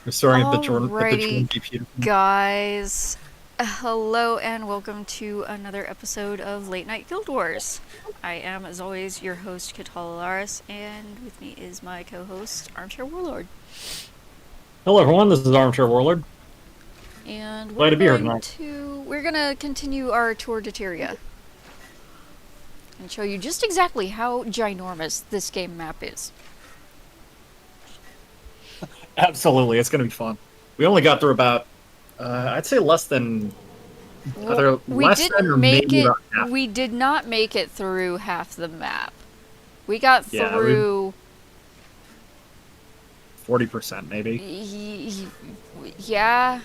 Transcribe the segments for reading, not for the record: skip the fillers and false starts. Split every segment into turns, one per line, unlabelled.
We're starting at the
Alrighty,
Jordan B. Peterson.
guys. Hello and welcome to another episode of Late Night Guild Wars. I am, as always, your host, Katala, and with me is my co-host, Armchair Warlord.
Hello, everyone. This is Armchair Warlord.
And
Glad to be here tonight.
we're gonna continue our tour to Tyria and show you just exactly how ginormous this game map is.
Absolutely, it's going to be fun. We only got through about, I'd say less than,
Well,
either
we
less than
didn't
or
make
maybe
it.
about half.
We did not make it through half the map. We got
Yeah, we
through
40% maybe.
Yeah.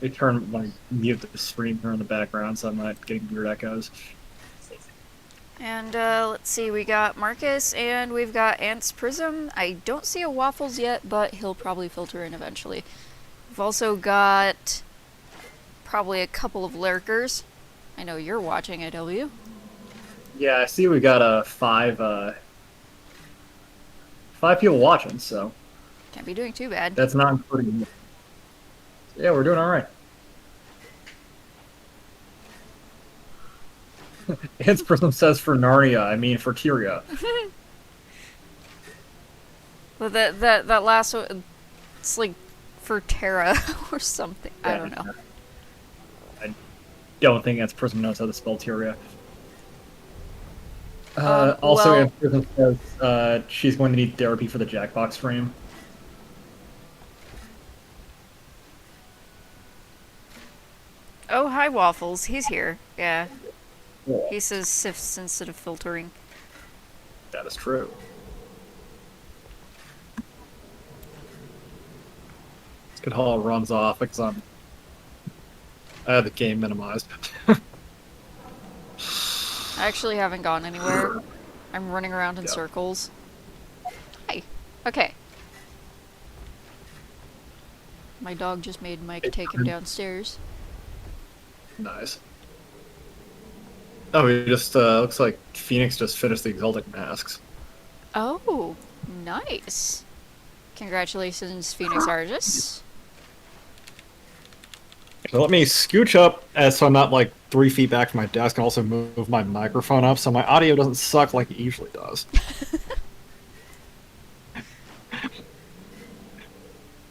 They turn when I mute the stream here in the background, so I'm not getting weird echoes.
And let's see, we got Marcus and we've got Ant's Prism. I don't see a Waffles yet, but he'll probably filter in eventually. We've also got probably a couple of lurkers. I know you're watching AW.
Yeah, I see we got five people watching, so
Can't be doing too bad.
that's not including me. Yeah, we're doing all right. Hans Prism says for Narnia, I mean for Tyria.
But that last one, it's like for Terra or something. I don't know.
I don't think Hans Prism knows how to spell Tyria. Also,
Well,
Hans Prism says she's going to need therapy for the Jackbox stream.
oh hi Waffles, he's here. Yeah,
Yeah,
he says sifts instead of filtering.
that is true. Good haul runs off because I had the game minimized.
I actually haven't gone anywhere. I'm running around in
Yeah.
circles. Hi. Okay. My dog just made Mike take him downstairs.
Nice. Oh, he just looks like Phoenix just finished the Exaltic Masks.
Oh, nice. Congratulations, Phoenix Argus.
So let me scooch up so I'm not like 3 feet back from my desk, and also move my microphone up so my audio doesn't suck like it usually does.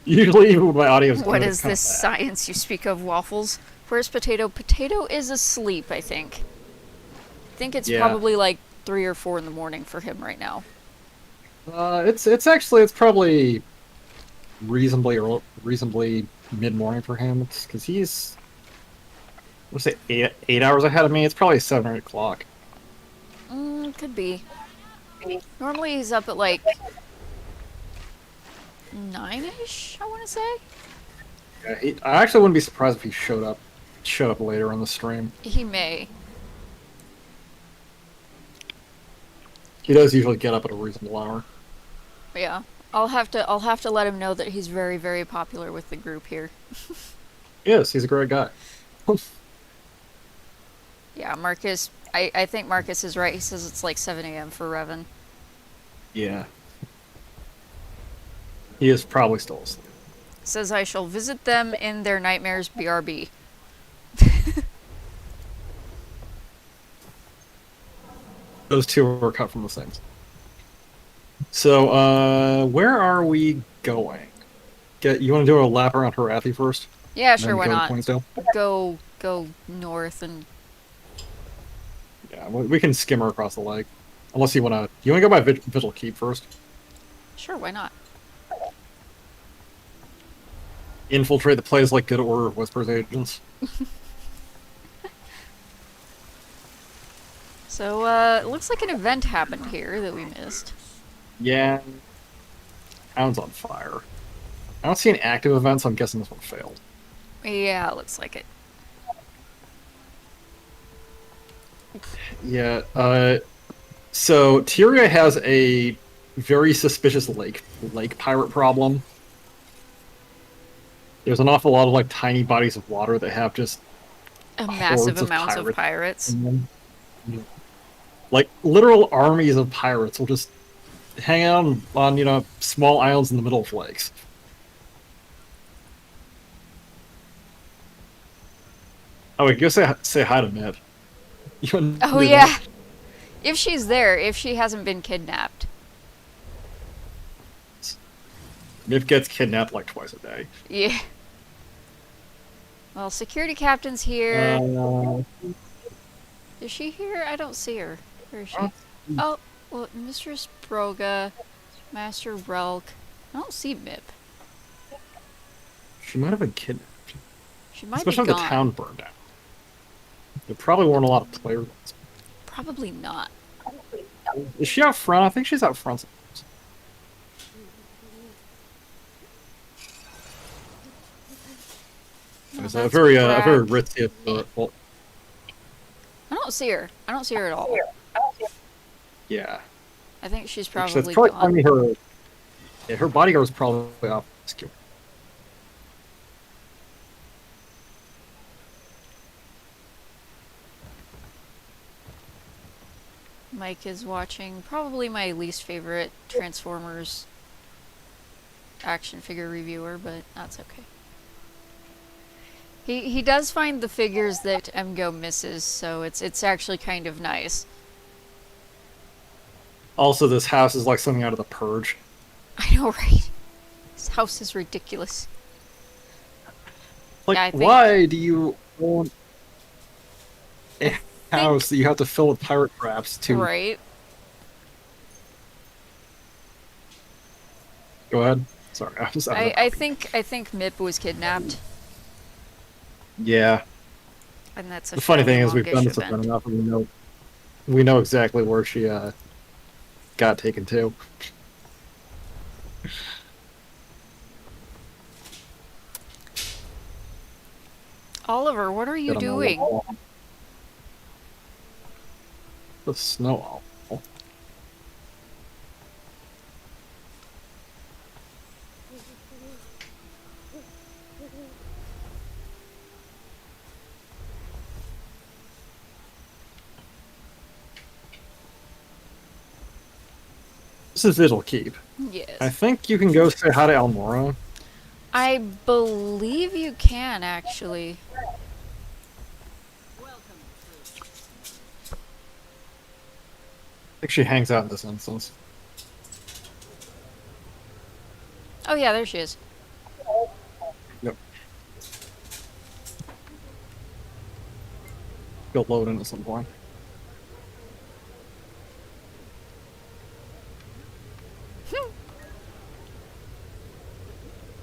Usually when my audio is
What
good, it
is
comes
this
back.
science you speak of, Waffles? Where's Potato? Potato is asleep, I think. I think it's
Yeah.
probably like 3 or 4 in the morning for him right now.
It's probably reasonably mid morning for him. It's because he's, let's say, 8 hours ahead of me. It's probably 7 or 8 o'clock.
Could be. Normally he's up at like 9-ish, I want to say.
Yeah, I actually wouldn't be surprised if he showed up later on the stream.
He may.
He does usually get up at a reasonable hour.
Yeah. I'll have to let him know that he's very, very popular with the group here.
Yes, he's a great guy.
Yeah, Marcus, I think Marcus is right. He says it's like 7 a.m. for Revan.
Yeah. He is probably still asleep.
Says I shall visit them in their nightmares, BRB.
Those two are cut from the same. So, where are we going? You want to do a lap around Harathi first?
Yeah,
And
sure,
then
why
go to
not?
Queensdale?
Go north and
Yeah, we can skimmer across the lake. Unless you want to... You want to go by Vigil Keep first?
sure, why not?
Infiltrate the place like good Order of Whispers agents.
So, it looks like an event happened here that we missed.
Yeah. Town's on fire. I don't see an active event, so I'm guessing this one failed.
Yeah, it looks like it.
Yeah, so Tyria has a very suspicious lake pirate problem. There's an awful lot of like tiny bodies of water that have just
A massive
hordes of
amounts of
pirates
pirates.
in them. Like literal armies of pirates will just hang out on small islands in the middle of lakes. Oh, wait, go say hi to Mib. You want to
Oh
do
yeah,
that?
if she's there, if she hasn't been kidnapped.
Mib gets kidnapped like twice a day.
Yeah. Well, security captain's here.
Uh,
Is she here? I don't see her. Where is she? Oh, well, Mistress Broga, Master Relk. I don't see Mip.
she might have been kidnapped.
She might be
Especially if the
gone.
town burned down. There probably weren't a lot of players.
Probably not.
Is she out front? I think she's out front.
No,
It's
that's
a very
Brack.
ritzy. Well,
I don't see her. I don't see her at all.
yeah.
I think she's
Actually, that's
probably
probably
gone.
telling me her. Yeah, her bodyguard was probably off skill.
Mike is watching probably my least favorite Transformers action figure reviewer, but that's okay. He does find the figures that MGO misses, so it's actually kind of nice.
Also, this house is like something out of the Purge.
I know, right? This house is ridiculous.
Like,
Yeah, I think
why do you own a
I
house
think
that you have to fill with pirate traps to
right.
go ahead? Sorry, I was out of
I think Mip was kidnapped,
Yeah.
and that's a
The funny
fairly
thing is, we've done
longish
this with her
event.
enough, and we know exactly where she got taken to.
Oliver, what are you
Get on my
doing?
wall. The snow owl. This is Vigil Keep. I
Yes.
think you can go say hi to Almora.
I believe you can, actually.
I think she hangs out in this instance.
Oh yeah, there she is.
Yep. She'll load in at some point.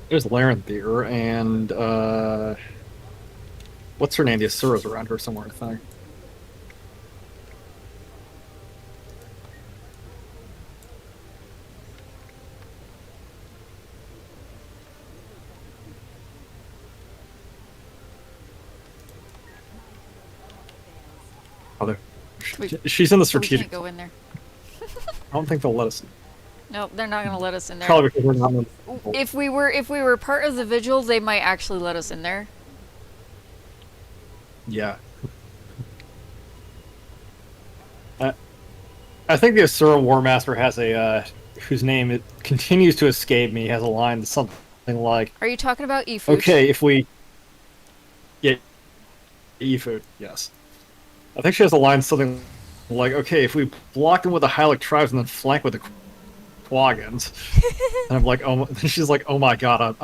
There's Larenthier and what's her name? The Asura's around her somewhere, I think. Oh, she's in the
We
strategic.
can't go in there.
I don't think they'll let us in.
Nope, they're not gonna let us in there.
Probably because we're not in the...
If we were part of the vigil, they might actually let us in there.
Yeah. I think the Asura War Master has a whose name it continues to escape me, has a line that's something like,
Are you talking about Efut?
okay, if we... Yeah, Efut, yes. I think she has a line something like, okay, if we block them with the Hylic tribes and then flank with the Quaggans, and I'm like, oh, she's like, oh my god,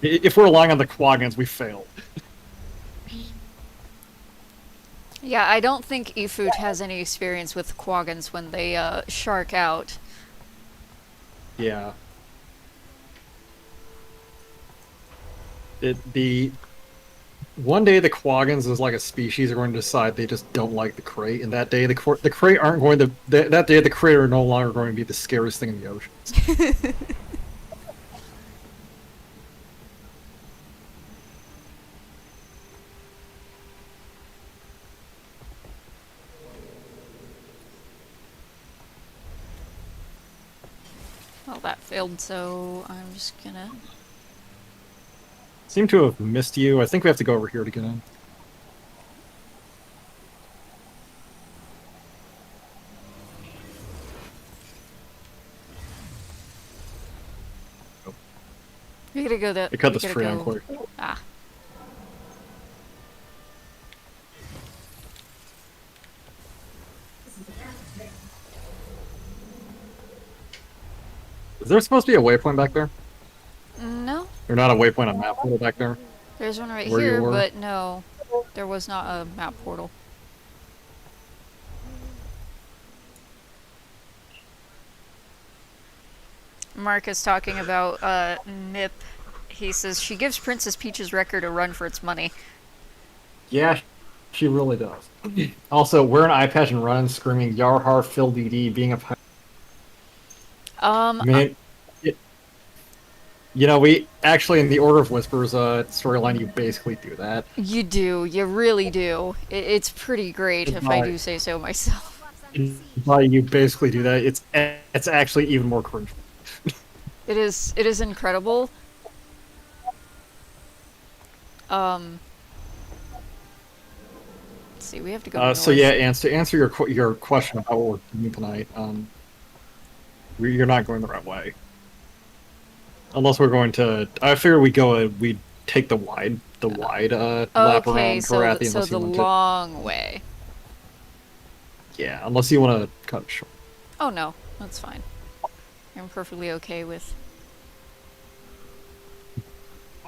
if we're relying on the Quaggans, we failed.
Yeah, I don't think Efut has any experience with Quaggans when they shark out.
Yeah. One day the Quaggans as like a species are going to decide they just don't like the Krayt, and that day the Krayt aren't going to. That day the Krayt are no longer going to be the scariest thing in the oceans.
Well, that failed, so I'm just gonna...
Seem to have missed you. I think we have to go over here to get in.
We gotta go that.
I cut
We
this
gotta
tree on
go.
quick.
Ah.
Is there supposed to be a waypoint back there?
No,
Or not a waypoint, a map portal back there?
there's one right
Where you
here,
were?
but no, there was not a map portal. Mark is talking about Nip. He says she gives Princess Peach's record a run for its money.
Yeah, she really does. Also, wear an eye patch and run, screaming Yarhar, Phil DD, being a pirate.
Um,
I mean, it, you know, we actually, in the Order of Whispers storyline, you basically do that.
you do. You really do. It's pretty great, if I
By,
do say so myself.
by you basically do that, it's actually even more cringe.
It is. It is incredible. Let's see. We have to go north.
So yeah, and to answer your question about what we're doing tonight, you're not going the right way. Unless we're going to, I figure we take the wide lap
Okay,
around
so
Karathi
so
unless
the
you want to.
long way.
Yeah, unless you want to cut it short.
Oh no, that's fine. I'm perfectly okay with.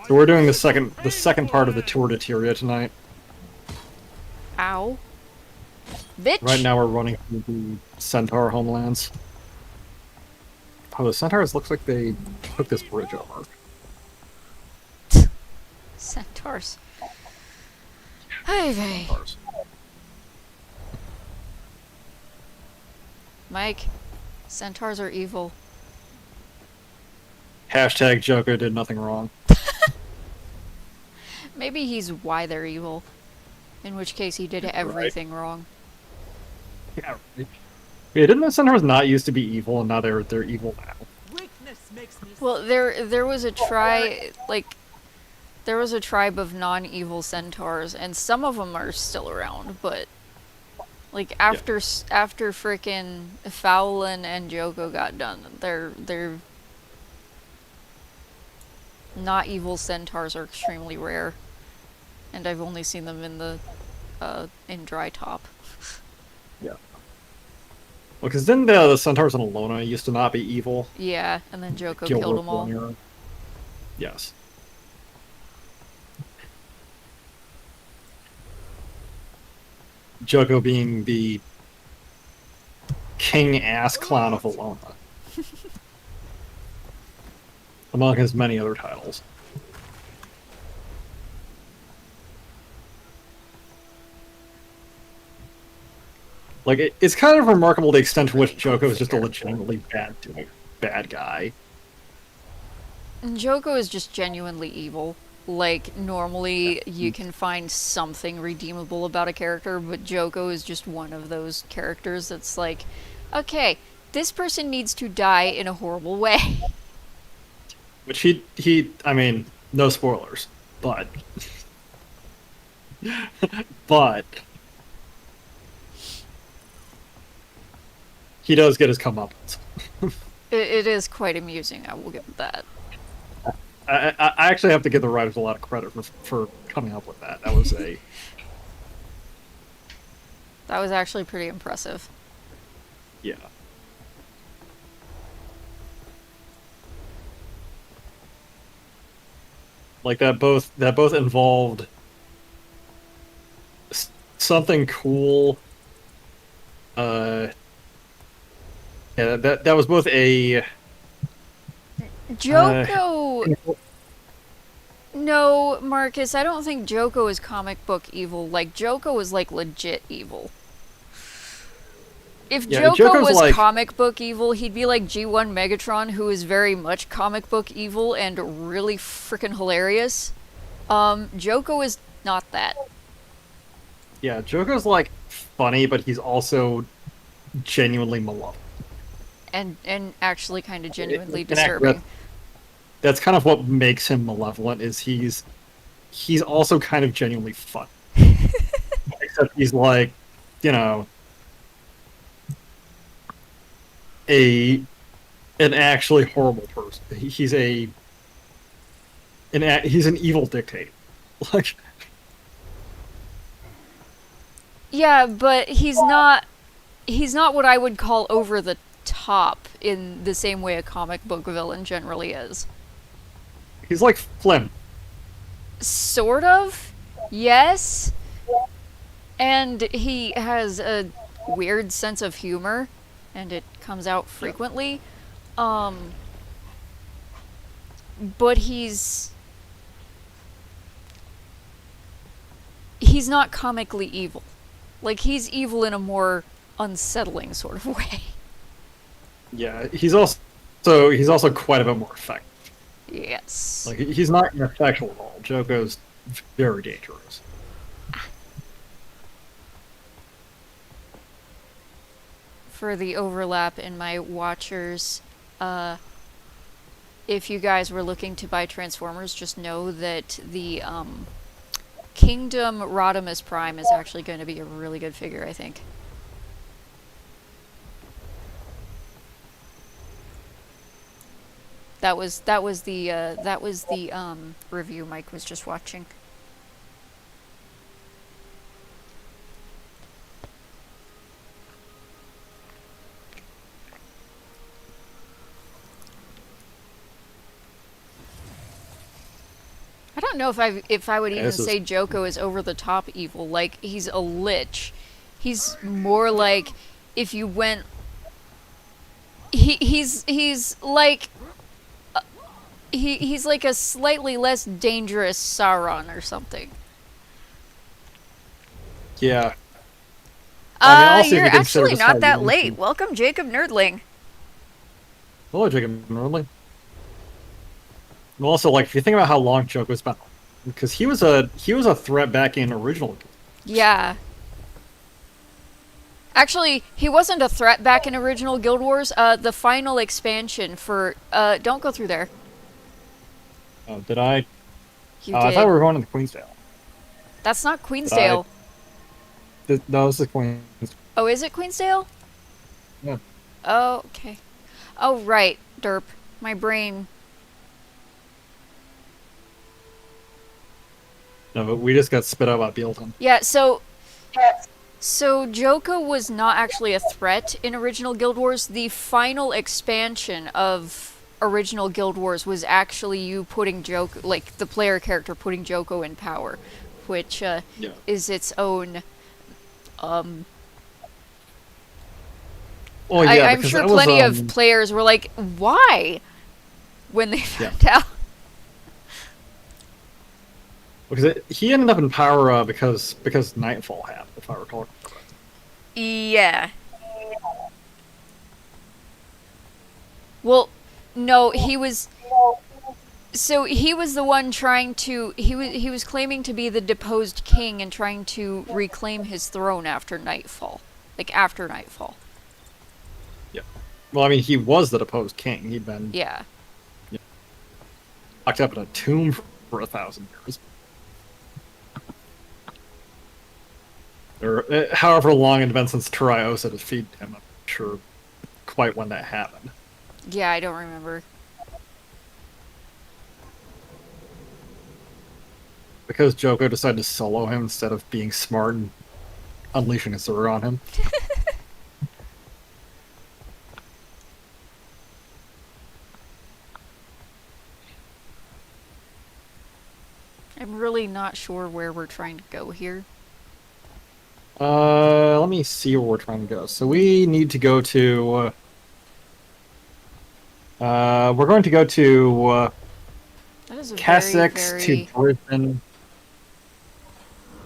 So we're doing the second part of the tour to Tyria tonight.
Ow. Bitch!
Right now we're running through the Centaur homelands. Oh, the Centaurs looks like they took this bridge over.
Centaurs. Hey, vey.
Centaurs.
Mike, centaurs are evil.
Hashtag Joko did nothing wrong.
Maybe he's why they're evil. In which case he did everything wrong.
Yeah, right. Yeah, didn't the Centaurs not used to be evil and now they're evil now?
Well, there was a there was a tribe of non-evil centaurs, and some of them are still around, but like after frickin' Fowlin and Joko got done, they're not evil centaurs are extremely rare, and I've only seen them in the in Dry Top.
Yeah. Well, because didn't the Centaurs in Alona used to not be evil?
Yeah, and then Joko killed them all.
Era. Yes. Joko being the king ass clown of Alona. Among his many other titles. Like, it's kind of remarkable the extent to which Joko is just a legitimately bad guy.
And Joko is just genuinely evil. Like, normally you can find something redeemable about a character, but Joko is just one of those characters that's like, okay, this person needs to die in a horrible way.
Which I mean, no spoilers, but... but... he does get his comeuppance.
It is quite amusing, I will give that.
I actually have to give the writers a lot of credit for coming up with that. That was a...
That was actually pretty impressive.
Yeah. Like, that both involved something cool. Yeah, that was both a...
Joko... No, Marcus, I don't think Joko is comic book evil. Like, Joko is, like, legit evil. If
Yeah,
Joko
Joko's
was
like...
comic book evil, he'd be like G1 Megatron, who is very much comic book evil and really freaking hilarious. Joko is not that.
Yeah, Joko's, like, funny, but he's also genuinely malevolent.
And actually kind of genuinely disturbing.
That's kind of what makes him malevolent, is he's also kind of genuinely fun. Except he's like, you know, an actually horrible person. He's a he's an evil dictator. Like,
Yeah, but he's not what I would call over the top in the same way a comic book villain generally is.
he's like Flynn.
Sort of. Yes. And he has a weird sense of humor, and it comes out frequently. But he's not comically evil. Like, he's evil in a more unsettling sort of way.
Yeah, he's also quite a bit more effective.
Yes.
Like, he's not ineffectual at all. Joko's very dangerous.
For the overlap in my watchers, if you guys were looking to buy Transformers, just know that the Kingdom Rodimus Prime is actually going to be a really good figure, I think. That was the review Mike was just watching. I don't know if I would even say Joko is over the top evil. Like, he's a lich. He's more like if you went. He's like. He's like a slightly less dangerous Sauron or something.
Yeah. I mean,
you're actually not that late. Welcome, Jacob Nerdling.
Hello, Jacob Nerdling. Well, also, like, if you think about how long Joko's been, because he was a threat back in original.
Yeah. Actually, he wasn't a threat back in original Guild Wars. The final expansion for don't go through there.
Oh, did I?
You did.
I thought we were going to the Queensdale.
That's not Queensdale.
No, this is Queensdale.
Oh, is it Queensdale?
Yeah.
Oh, okay. Oh, right. Derp. My brain.
No, but we just got spit out by Bealton.
Yeah, so Joko was not actually a threat in original Guild Wars. The final expansion of original Guild Wars was actually you putting Joko, like the player character putting Joko in power, which is its own.
Well, yeah,
I'm sure plenty of players were like, "Why?" when they found out.
Because he ended up in power because Nightfall happened, if I recall correctly.
Yeah. Well, no, he was. So he was the one trying to. He was claiming to be the deposed king and trying to reclaim his throne after Nightfall, like after Nightfall.
Yeah. Well, I mean, he was the deposed king. He'd been locked up in a tomb for 1,000 years. Or however long it had been since Tyria defeated him. I'm not sure quite when that happened.
Yeah, I don't remember.
Because Joko decided to solo him instead of being smart and unleashing a sword on him.
I'm really not sure where we're trying to go here.
Let me see where we're trying to go. So we need to go to... we're going to go to... Cassex to Brisbane.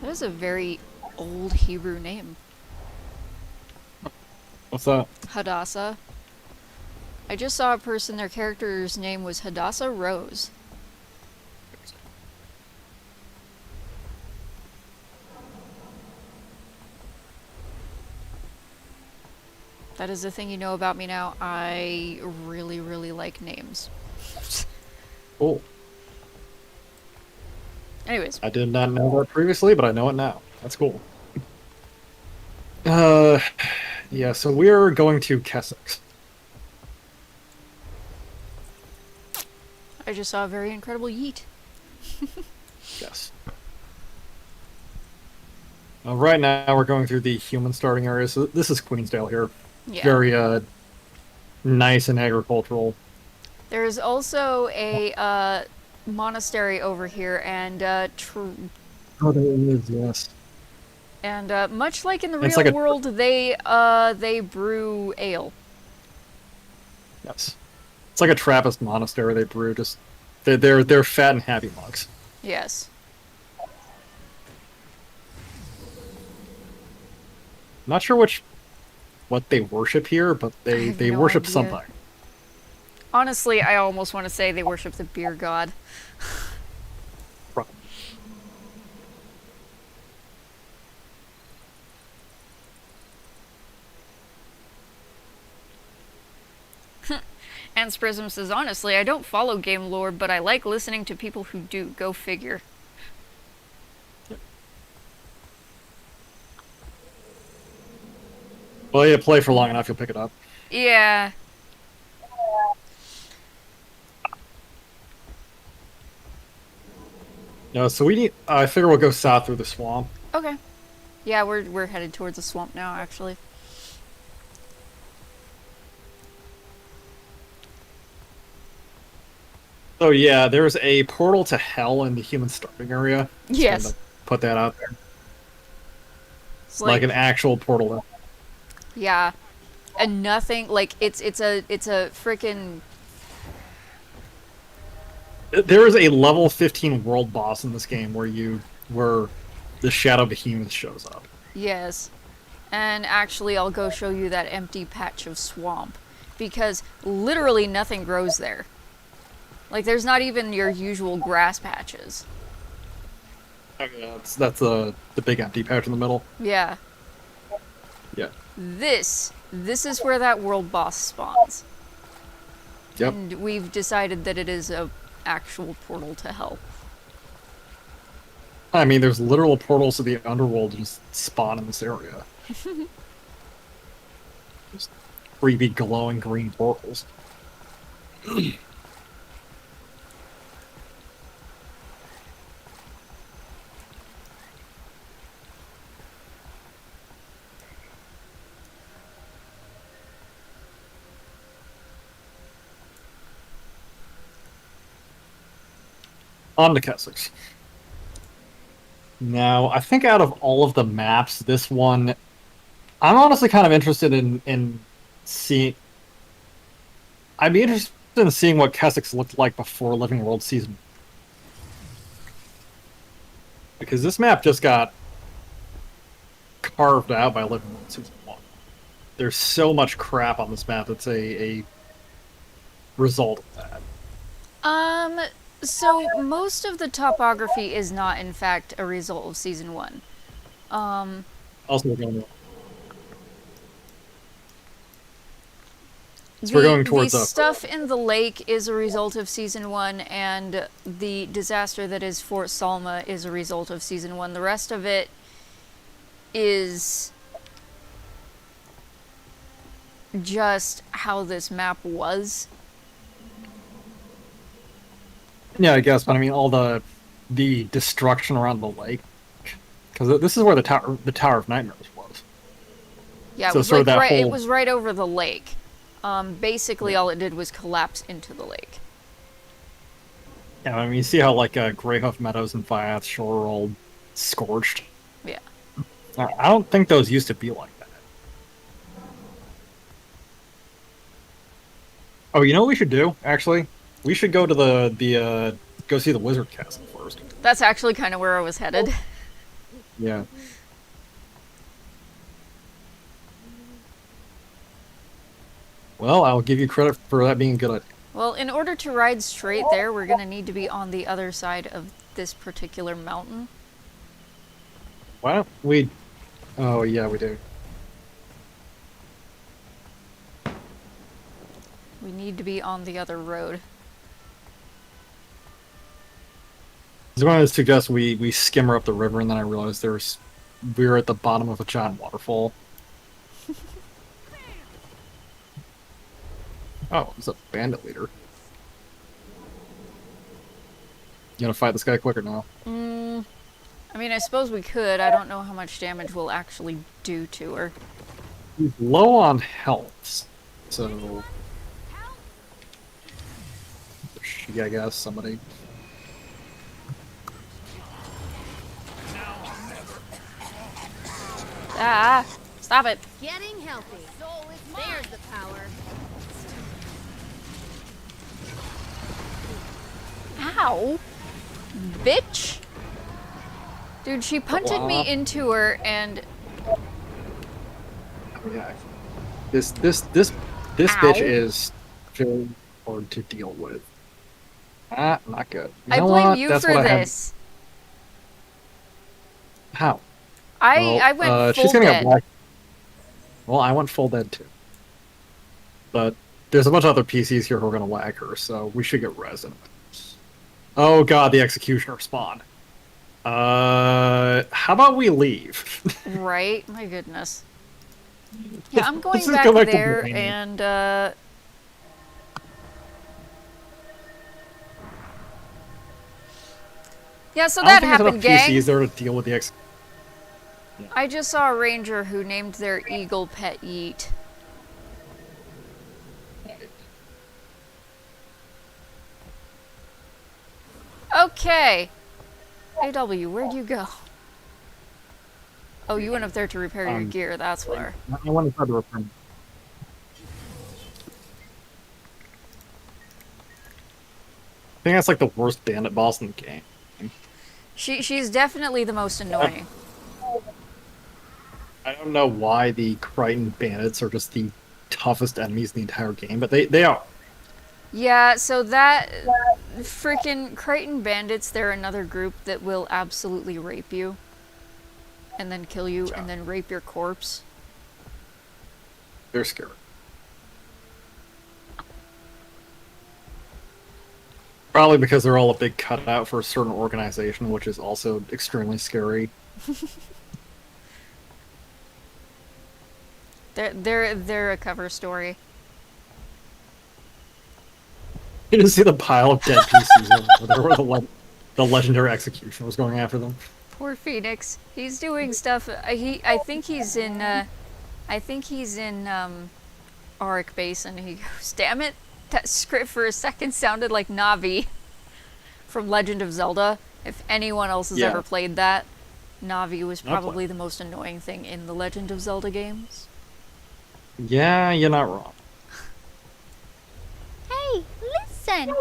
That is a very old Hebrew name.
What's that?
Hadassah. I just saw a person, their character's name was Hadassah Rose. That is the thing you know about me now. I really, really like names.
Cool.
Anyways.
I did not know that previously, but I know it now. That's cool. Yeah, so we're going to Kessex.
I just saw a very incredible yeet.
Yes. Right now we're going through the human starting area, so this is Queensdale here.
Yeah.
Very nice and agricultural.
There's also a monastery over here, and
Oh, there is, yes.
much like in the
And it's
real
like a
world, they brew ale.
yes, it's like a Trappist monastery. They brew just they're fat and happy monks.
Yes.
Not sure what they worship here, but
I
they
have
they
no
worship
idea.
something.
Honestly, I almost want to say they worship the beer god. Ants Prism says, honestly, I don't follow game lore, but I like listening to people who do. Go figure.
Well, you play for long enough, you'll pick it up.
Yeah.
No, so we need. I figure we'll go south through the swamp.
Okay. Yeah, we're headed towards the swamp now, actually.
So yeah, there's a portal to hell in the human starting area. Just wanted
Yes.
to put that out there.
It's
Like an actual portal.
yeah, and nothing like it's a freaking
There is a level 15 world boss in this game where the Shadow Behemoth shows up.
yes. And actually, I'll go show you that empty patch of swamp because literally nothing grows there. Like there's not even your usual grass patches.
Yeah, that's the big empty patch in the middle.
Yeah.
Yeah.
This is where that world boss spawns.
Yep.
And we've decided that it is a actual portal to hell.
I mean, there's literal portals to the underworld that just spawn in this area. Just creepy glowing green portals. On to Kessex. Now, I think out of all of the maps, this one, I'm honestly kind of interested in seeing. I'd be interested in seeing what Kessex looked like before Living World Season. Because this map just got carved out by Living World Season 1. There's so much crap on this map that's a result of that.
So most of the topography is not, in fact, a result of season 1.
Also, we're going towards
the stuff in the lake is a result of season 1, and the disaster that is Fort Salma is a result of season 1. The rest of it is just how this map was.
Yeah, I guess, but I mean, all the destruction around the lake, because this is where the Tower of Nightmares was.
Yeah,
so
it was
sort of
like
that
it
whole...
was right over the lake. Basically, all it did was collapse into the lake.
Yeah, I mean, you see how like Greyhoof Meadows and Viath Shore are all scorched.
Yeah.
I don't think those used to be like that. Oh, you know what we should do? Actually, we should go to the go see the Wizard Castle first.
That's actually kind of where I was headed.
Yeah. Well, I'll give you credit for that being a good idea.
Well, in order to ride straight there, we're going to need to be on the other side of this particular mountain.
Why don't we... Oh, yeah, we do.
We need to be on the other road.
I was going to suggest we skimmer up the river, and then I realized we were at the bottom of a giant waterfall. Oh, it's a bandit leader. You gonna fight this guy quick or no?
I mean, I suppose we could. I don't know how much damage we'll actually do to her.
He's low on health, so she, I guess, somebody.
Ah! Stop it!
Getting healthy. There's the power.
Ow! Bitch! Dude, she punted me into her and...
Yeah. This bitch is very hard to deal with. Ah, not good.
I blame you for this.
How?
I went full
she's gonna
dead.
get black. Well, I went full dead too. But there's a bunch of other PCs here who are gonna whack her, so we should get res in a minute. Oh god, the executioner spawned. How about we leave?
Right? My goodness. Yeah, I'm going
Let's just
back
go back to
there
Blaine.
and, yeah, so
I don't
that
think there's
happened,
enough
gang.
PCs there to deal with the
I just saw a ranger who named their eagle Pet Yeet. Okay. AW, where'd you go? Oh, you went up there to repair your gear, that's where.
I want to try to repair. I think that's like the worst bandit boss in the game.
She's definitely the most annoying.
I don't know why the Crichton bandits are just the toughest enemies in the entire game, but they are.
Yeah, so that freaking Crichton bandits, they're another group that will absolutely rape you. And then kill you, and then rape your corpse.
They're scary. Probably because they're all a big cutout for a certain organization, which is also extremely scary.
They're a cover story.
You just see the pile of dead PCs over there where the legendary execution was going after them.
Poor Phoenix. He's doing stuff. I think he's in. Auric Base, and he goes, "Damn it! That script for a second sounded like Navi from Legend of Zelda. If anyone else has ever played that, Navi was probably the most annoying thing in the Legend of Zelda games."
Yeah, you're not wrong.
Hey, listen.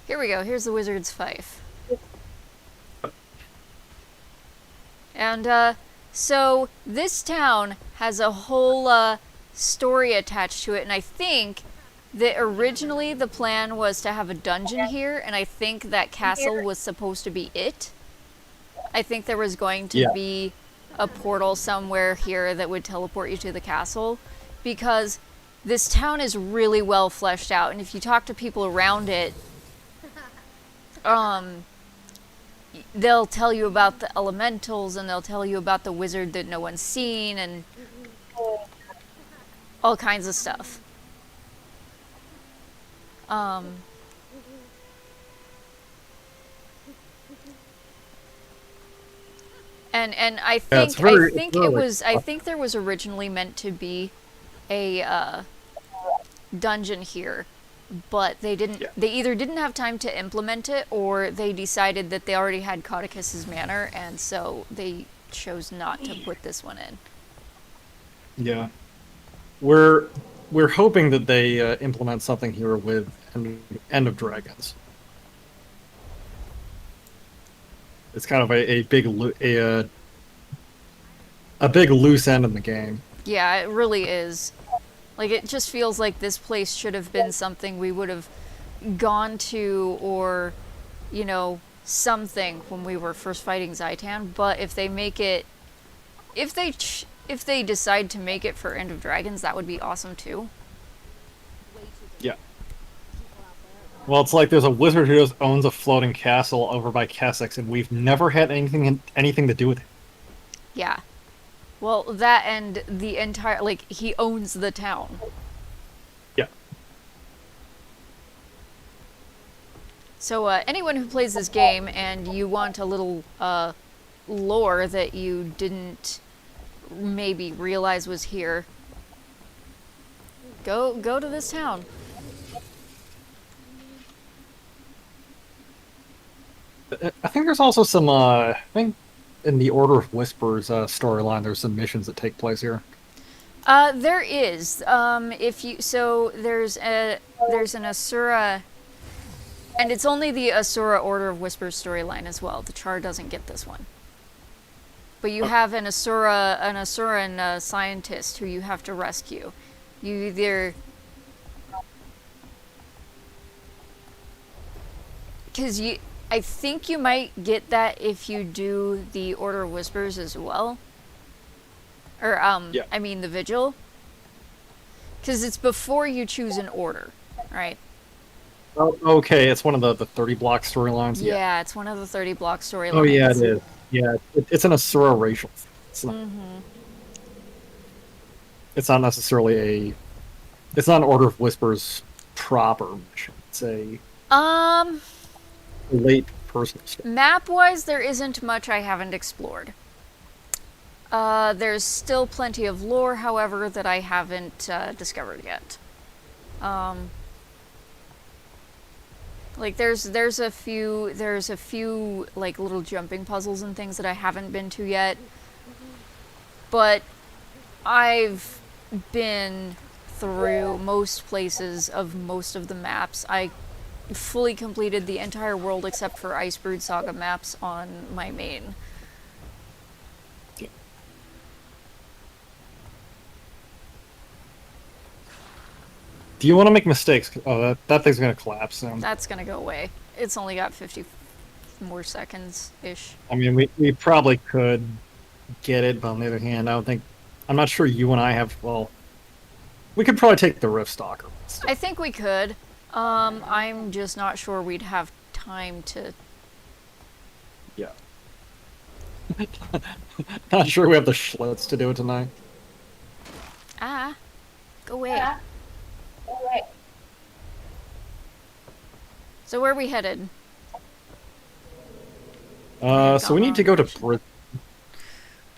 Here we go. Here's the wizard's fife. And, so this town has a whole, story attached to it, and I think that originally the plan was to have a dungeon here, and I think that castle was supposed to be it. I think there was going to be a portal somewhere here that would teleport you to the castle, because this town is really well fleshed out, and if you talk to people around it, they'll tell you about the elementals, and they'll tell you about the wizard that no one's seen, and all kinds of stuff. And I think I think there was originally meant to be a dungeon here, but they didn't. They either didn't have time to implement it, or they decided that they already had Caudicus's Manor, and so they chose not to put this one in.
Yeah, we're hoping that they implement something here with End of Dragons. It's kind of a big loose end in the game.
Yeah, it really is. Like, it just feels like this place should have been something we would have gone to, or, you know, something when we were first fighting Zaitan. But if they make it, if they decide to make it for End of Dragons, that would be awesome too.
Yeah. Well, it's like there's a wizard who just owns a floating castle over by Kessex, and we've never had anything to do with it.
Yeah. Well, that and the entire, like, he owns the town.
Yeah.
So, anyone who plays this game and you want a little, lore that you didn't maybe realize was here, go to this town.
I think there's also some, I think in the Order of Whispers storyline, there's some missions that take place here.
There is. If you there's an Asura, and it's only the Asura Order of Whispers storyline as well. The Char doesn't get this one. But you have an Asuran scientist who you have to rescue. You either, because I think you might get that if you do the Order of Whispers as well. Or,
Yeah.
I mean the Vigil. Because it's before you choose an order, right?
Oh, okay, it's one of the 30 block storylines.
Yeah, it's one of the 30 block storylines.
Oh yeah, it is. Yeah, it's an Asura racial. It's not necessarily a. It's not an Order of Whispers proper mission. It's a late personal story.
Map-wise, there isn't much I haven't explored. There's still plenty of lore, however, that I haven't discovered yet. Like there's a few like little jumping puzzles and things that I haven't been to yet. But I've been through most places of most of the maps. I fully completed the entire world except for Icebrood Saga maps on my main.
Do you want to make mistakes? Oh, that thing's gonna collapse soon.
That's gonna go away. It's only got 50 more seconds-ish.
I mean, we probably could get it, but on the other hand, I don't think. I'm not sure you and I have. Well, we could probably take the Rift Stalker.
I think we could. I'm just not sure we'd have time to.
Yeah. Not sure we have the schlitz to do it tonight.
Go away. So where are we headed?
So we need to go to Brisbane.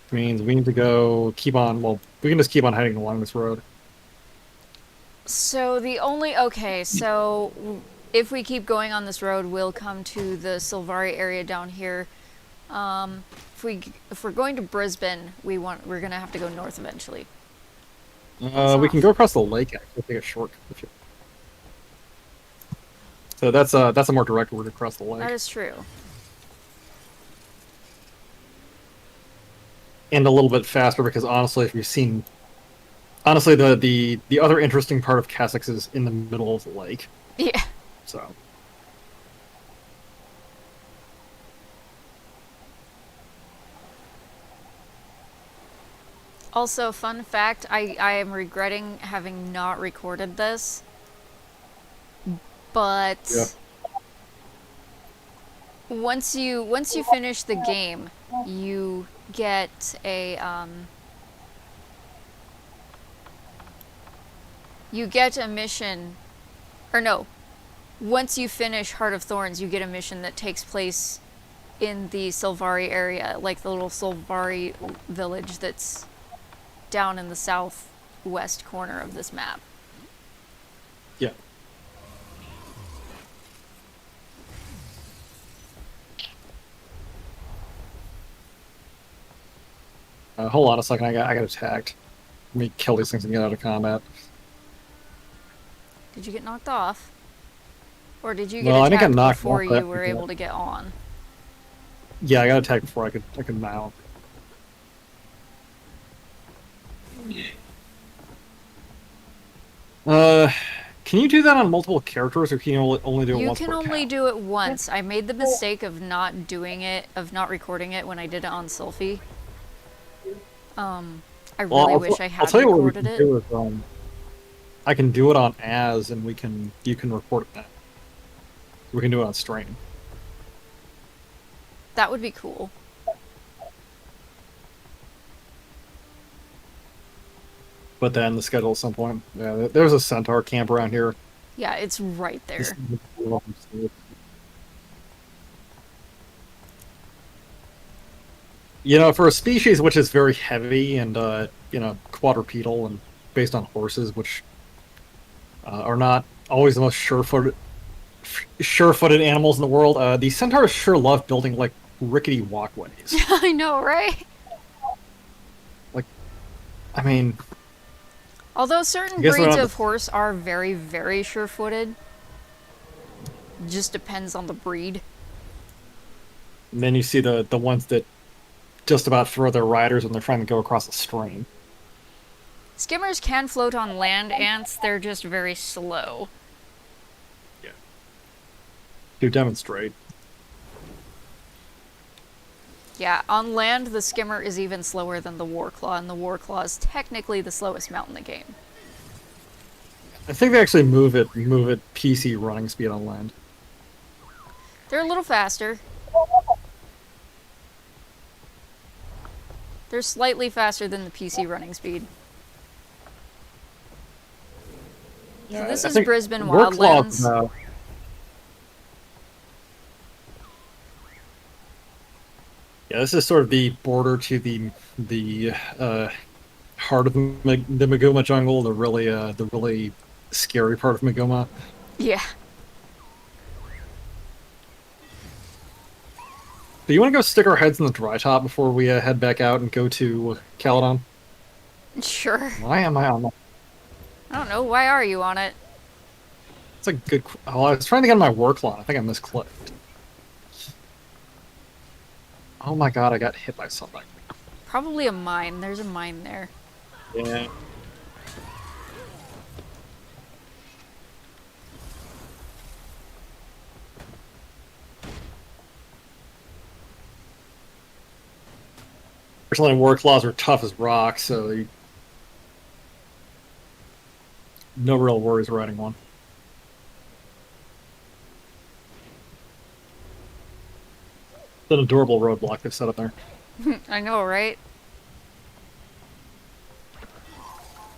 Which means we need to go keep on. Well, we can just keep on heading along this road.
So so if we keep going on this road, we'll come to the Sylvari area down here. If we're going to Brisbane, we're gonna have to go north eventually.
We can go across the lake. Actually, take a shortcut. So that's a more direct route across the lake.
That is true.
And a little bit faster because honestly, if you've seen, honestly, the other interesting part of Kessex is in the middle of the lake.
Yeah.
So.
Also, fun fact, I am regretting having not recorded this. But
Yeah.
once you finish the game, you get a mission, or no, once you finish Heart of Thorns, you get a mission that takes place in the Sylvari area, like the little Sylvari village that's down in the southwest corner of this map.
Yeah. Hold on a second. I got attacked. Let me kill these things and get out of combat.
Did you get knocked off? Or did you
No,
get
I didn't
attacked
get knocked
before
off,
you
but-
were able to get on?
Yeah, I got attacked before I could mount. Can you do that on multiple characters, or can you only do it
You
once
can
per
only
account?
do it once. I made the mistake of not recording it when I did it on Sylphie. I really wish I
I'll
had
tell you what we
recorded
can
it.
do is, I can do it on as, and you can record it then. We can do it on stream.
That would be cool.
put that in the schedule at some point. Yeah, there's a centaur camp around here.
Yeah, it's right there.
You know, for a species which is very heavy and quadrupedal and based on horses, which are not always the most sure-footed animals in the world, the centaurs sure love building like rickety walkways.
I know, right?
Like, I mean,
Although certain
I guess
breeds
we're
of horse are very, very sure-footed. Just depends on the breed.
and then you see the ones that just about throw their riders when they're trying to go across a stream.
Skimmers can float on land ants, they're just very slow.
Yeah. To demonstrate.
Yeah, on land, the skimmer is even slower than the warclaw, and the warclaw is technically the slowest mount in the game.
I think they actually move it PC running speed on land.
They're a little faster. They're slightly faster than the PC running speed. So this is Brisbane Wildlands.
Yeah, this is sort of the border to the heart of the Maguma jungle, the really scary part of Maguma.
Yeah.
Do you want to go stick our heads in the dry top before we head back out and go to Caledon?
Sure.
Why am I on that?
I don't know, why are you on it?
It's a good... Oh, I was trying to get on my work lawn. I think I misclicked. Oh my god, I got hit by something.
Probably a mine. There's a mine there.
Yeah. Fortunately, war claws are tough as rocks, so no real worries riding one. It's an adorable roadblock they've set up there.
I know, right?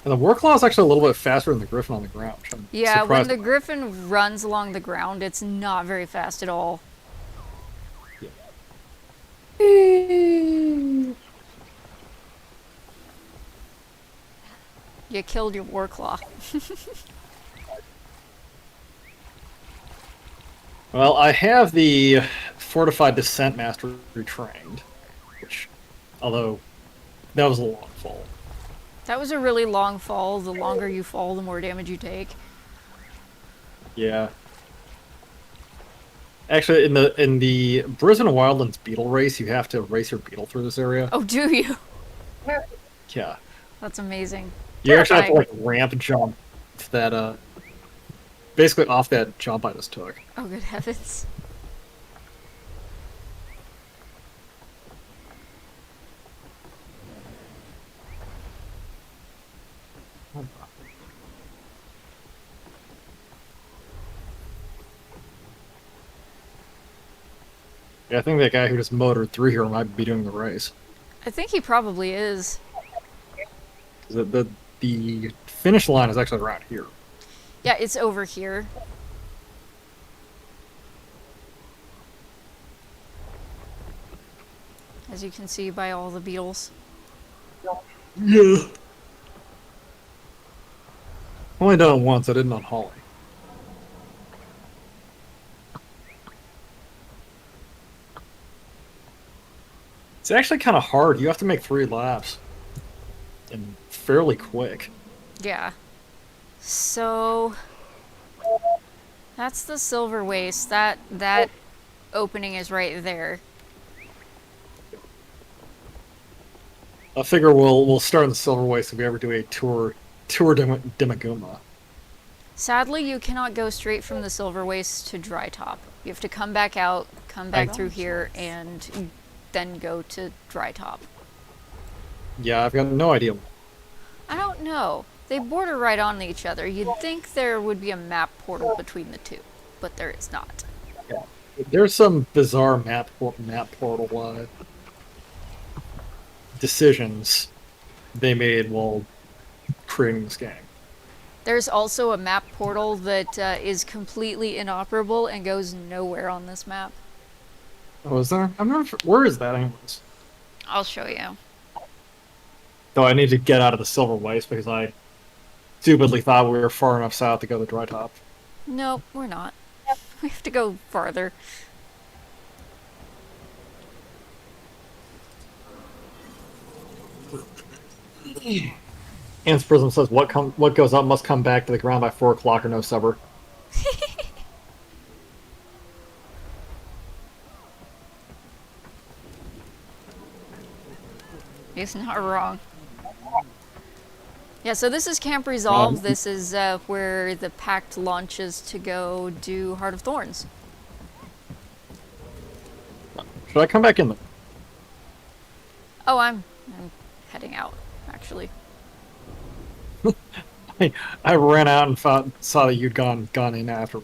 And the Warclaw is actually a little bit faster than the Griffin on the ground.
Yeah, when the Griffin runs along the ground, it's not very fast at all.
Yeah.
You killed your Warclaw.
Well, I have the Fortified Descent Master retrained, which, although that was a long fall.
That was a really long fall. The longer you fall, the more damage you take.
Yeah. Actually, in the Brisbane Wildlands beetle race, you have to race your beetle through this area.
Oh, do you?
Yeah.
That's amazing.
You actually have to like ramp jump that basically off that jump I just took.
Oh, good heavens.
Yeah, I think that guy who just motored through here might be doing the race.
I think he probably is.
The finish line is actually around here.
Yeah, it's over here. As you can see by all the beetles.
Yeah. Only done it once, I didn't on Holly. It's actually kind of hard. You have to make 3 laps. And fairly quick.
Yeah. So... that's the Silver Waste. That opening is right there.
I figure we'll start in the Silver Waste if we ever do a tour Demaguma.
Sadly, you cannot go straight from the Silver Waste to Dry Top. You have to come back out, come back through here, and then go to Dry Top.
Yeah, I've got no idea.
I don't know. They border right on each other. You'd think there would be a map portal between the two, but there is not.
Yeah. There's some bizarre map portal decisions they made while creating this game.
There's also a map portal that is completely inoperable and goes nowhere on this map.
Oh, is there? I'm not sure. Where is that, anyways?
I'll show you.
Though I need to get out of the Silver Waste because I stupidly thought we were far enough south to go to Dry Top.
Nope, we're not. We have to go farther.
Ants Prism says, what goes up must come back to the ground by 4 o'clock or no supper.
He's not wrong. Yeah, so this is Camp Resolve. This is where the Pact launches to go do Heart of Thorns.
Should I come back in there?
Oh, I'm heading out, actually.
I ran out and saw that you'd gone in after.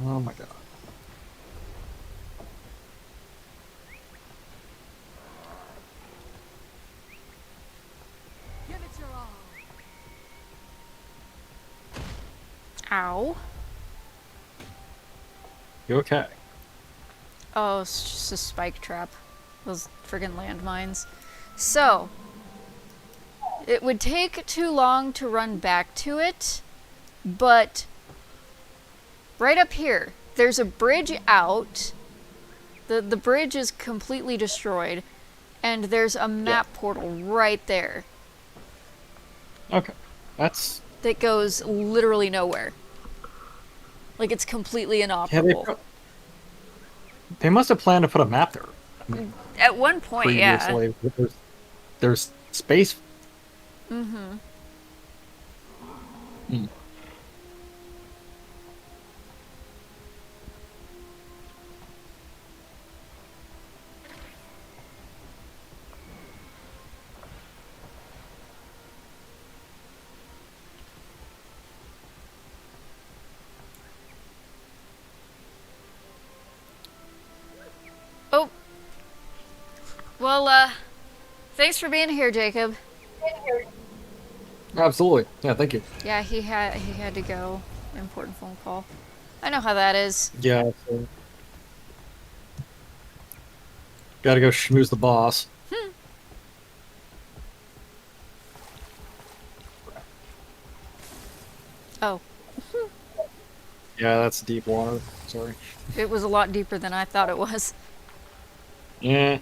Oh my god.
Give it your all.
Ow.
You okay?
Oh, it's just a spike trap. Those friggin' landmines. So, it would take too long to run back to it, but right up here, there's a bridge out. The bridge is completely destroyed, and there's a map portal right there
Okay. That's...
that goes literally nowhere. Like, it's completely
Yeah,
inoperable.
they must have planned to put a map there. I mean,
At one point, yeah.
previously. There's space.
Mm-hmm.
Hmm.
Oh. Well, thanks for being here, Jacob.
Absolutely. Yeah, thank you.
Yeah, he had to go. Important phone call. I know how that is.
Yeah. So... Gotta go schmooze the boss.
Oh,
Yeah, that's deep water. Sorry.
it was a lot deeper than I thought it was.
Yeah.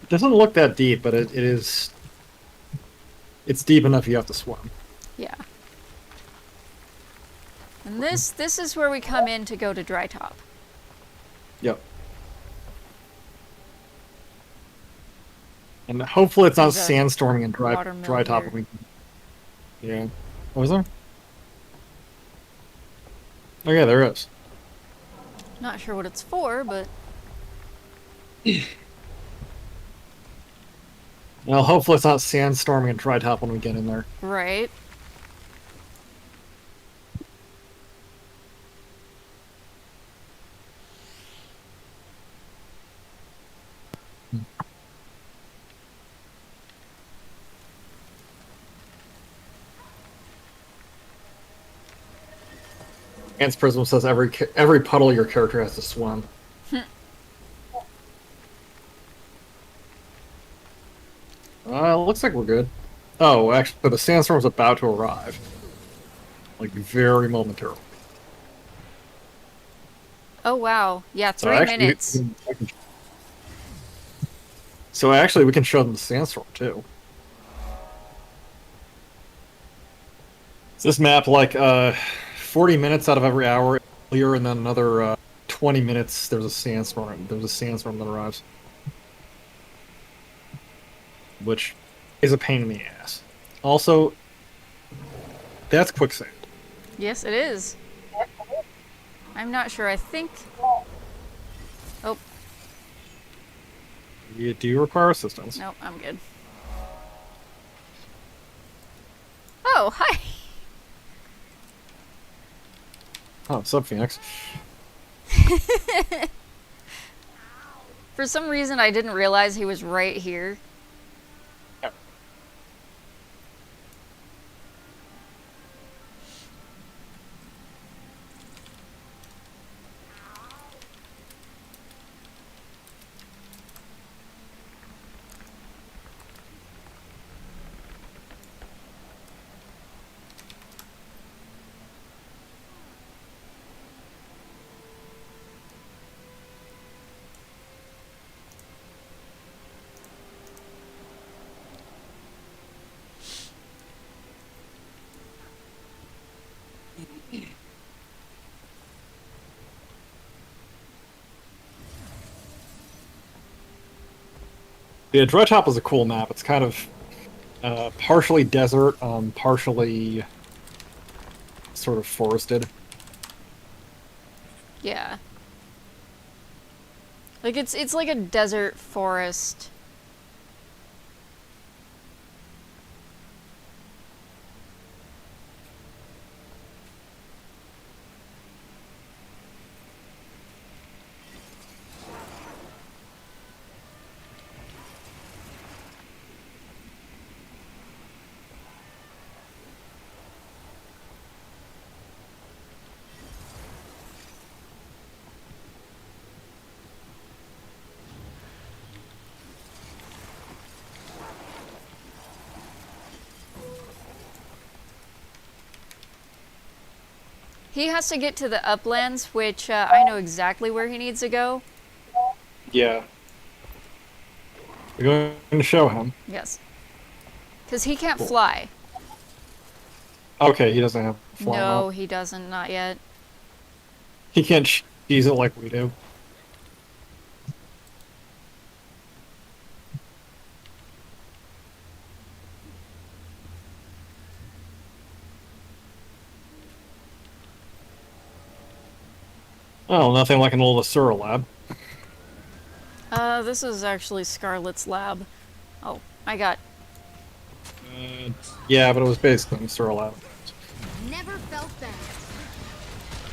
It doesn't look that deep, but it is... It's deep enough you have to swim.
Yeah. And this is where we come in to go to Dry Top.
Yep. And hopefully it's not
There's a
sandstorming and dry
watermill
top.
here.
Yeah. What was there? Oh yeah, there is.
Not sure what it's for, but
Well, hopefully it's not sandstorming and dry top when we get in there.
right.
Ants Prism says every puddle your character has to swim. Looks like we're good. Oh, actually, the sandstorm's about to arrive. Like, very momentarily.
Oh wow. Yeah,
So
3
actually,
minutes.
So actually, we can show them the sandstorm, too. Is this map like 40 minutes out of every hour clear, and then another 20 minutes there's a sandstorm. There's a sandstorm that arrives. Which is a pain in the ass. Also, that's quicksand.
Yes, it is. I'm not sure. I think. Oh,
You do require assistance.
no, I'm good. Oh, hi.
Oh, what's up, Phoenix?
For some reason, I didn't realize he was right here.
Yeah, Dredge Hop is a cool map. It's kind of partially desert, partially sort of forested.
Yeah. Like it's like a desert forest. He has to get to the uplands, which I know exactly where he needs to go.
Yeah. We're going to show him.
Yes. Because he can't
Cool.
fly.
Okay, he doesn't have flying
No,
off.
he doesn't. Not yet.
He can't cheese it like we do. Oh, nothing like an old Asura lab.
This is actually Scarlet's lab. Oh, I got...
Yeah, but it was basically an Asura lab.
Never felt better.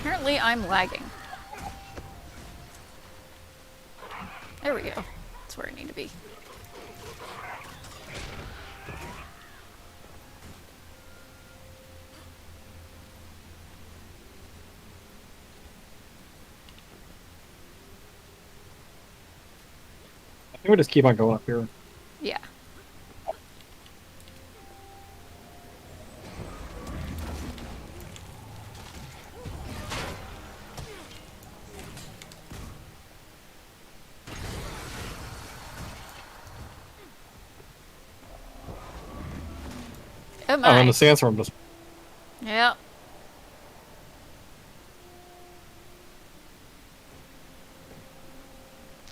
Apparently I'm lagging. There we go. That's where I need to be.
I think we just keep on going up here.
Yeah. Oh
Oh,
my.
and the sandstorm just...
Yep.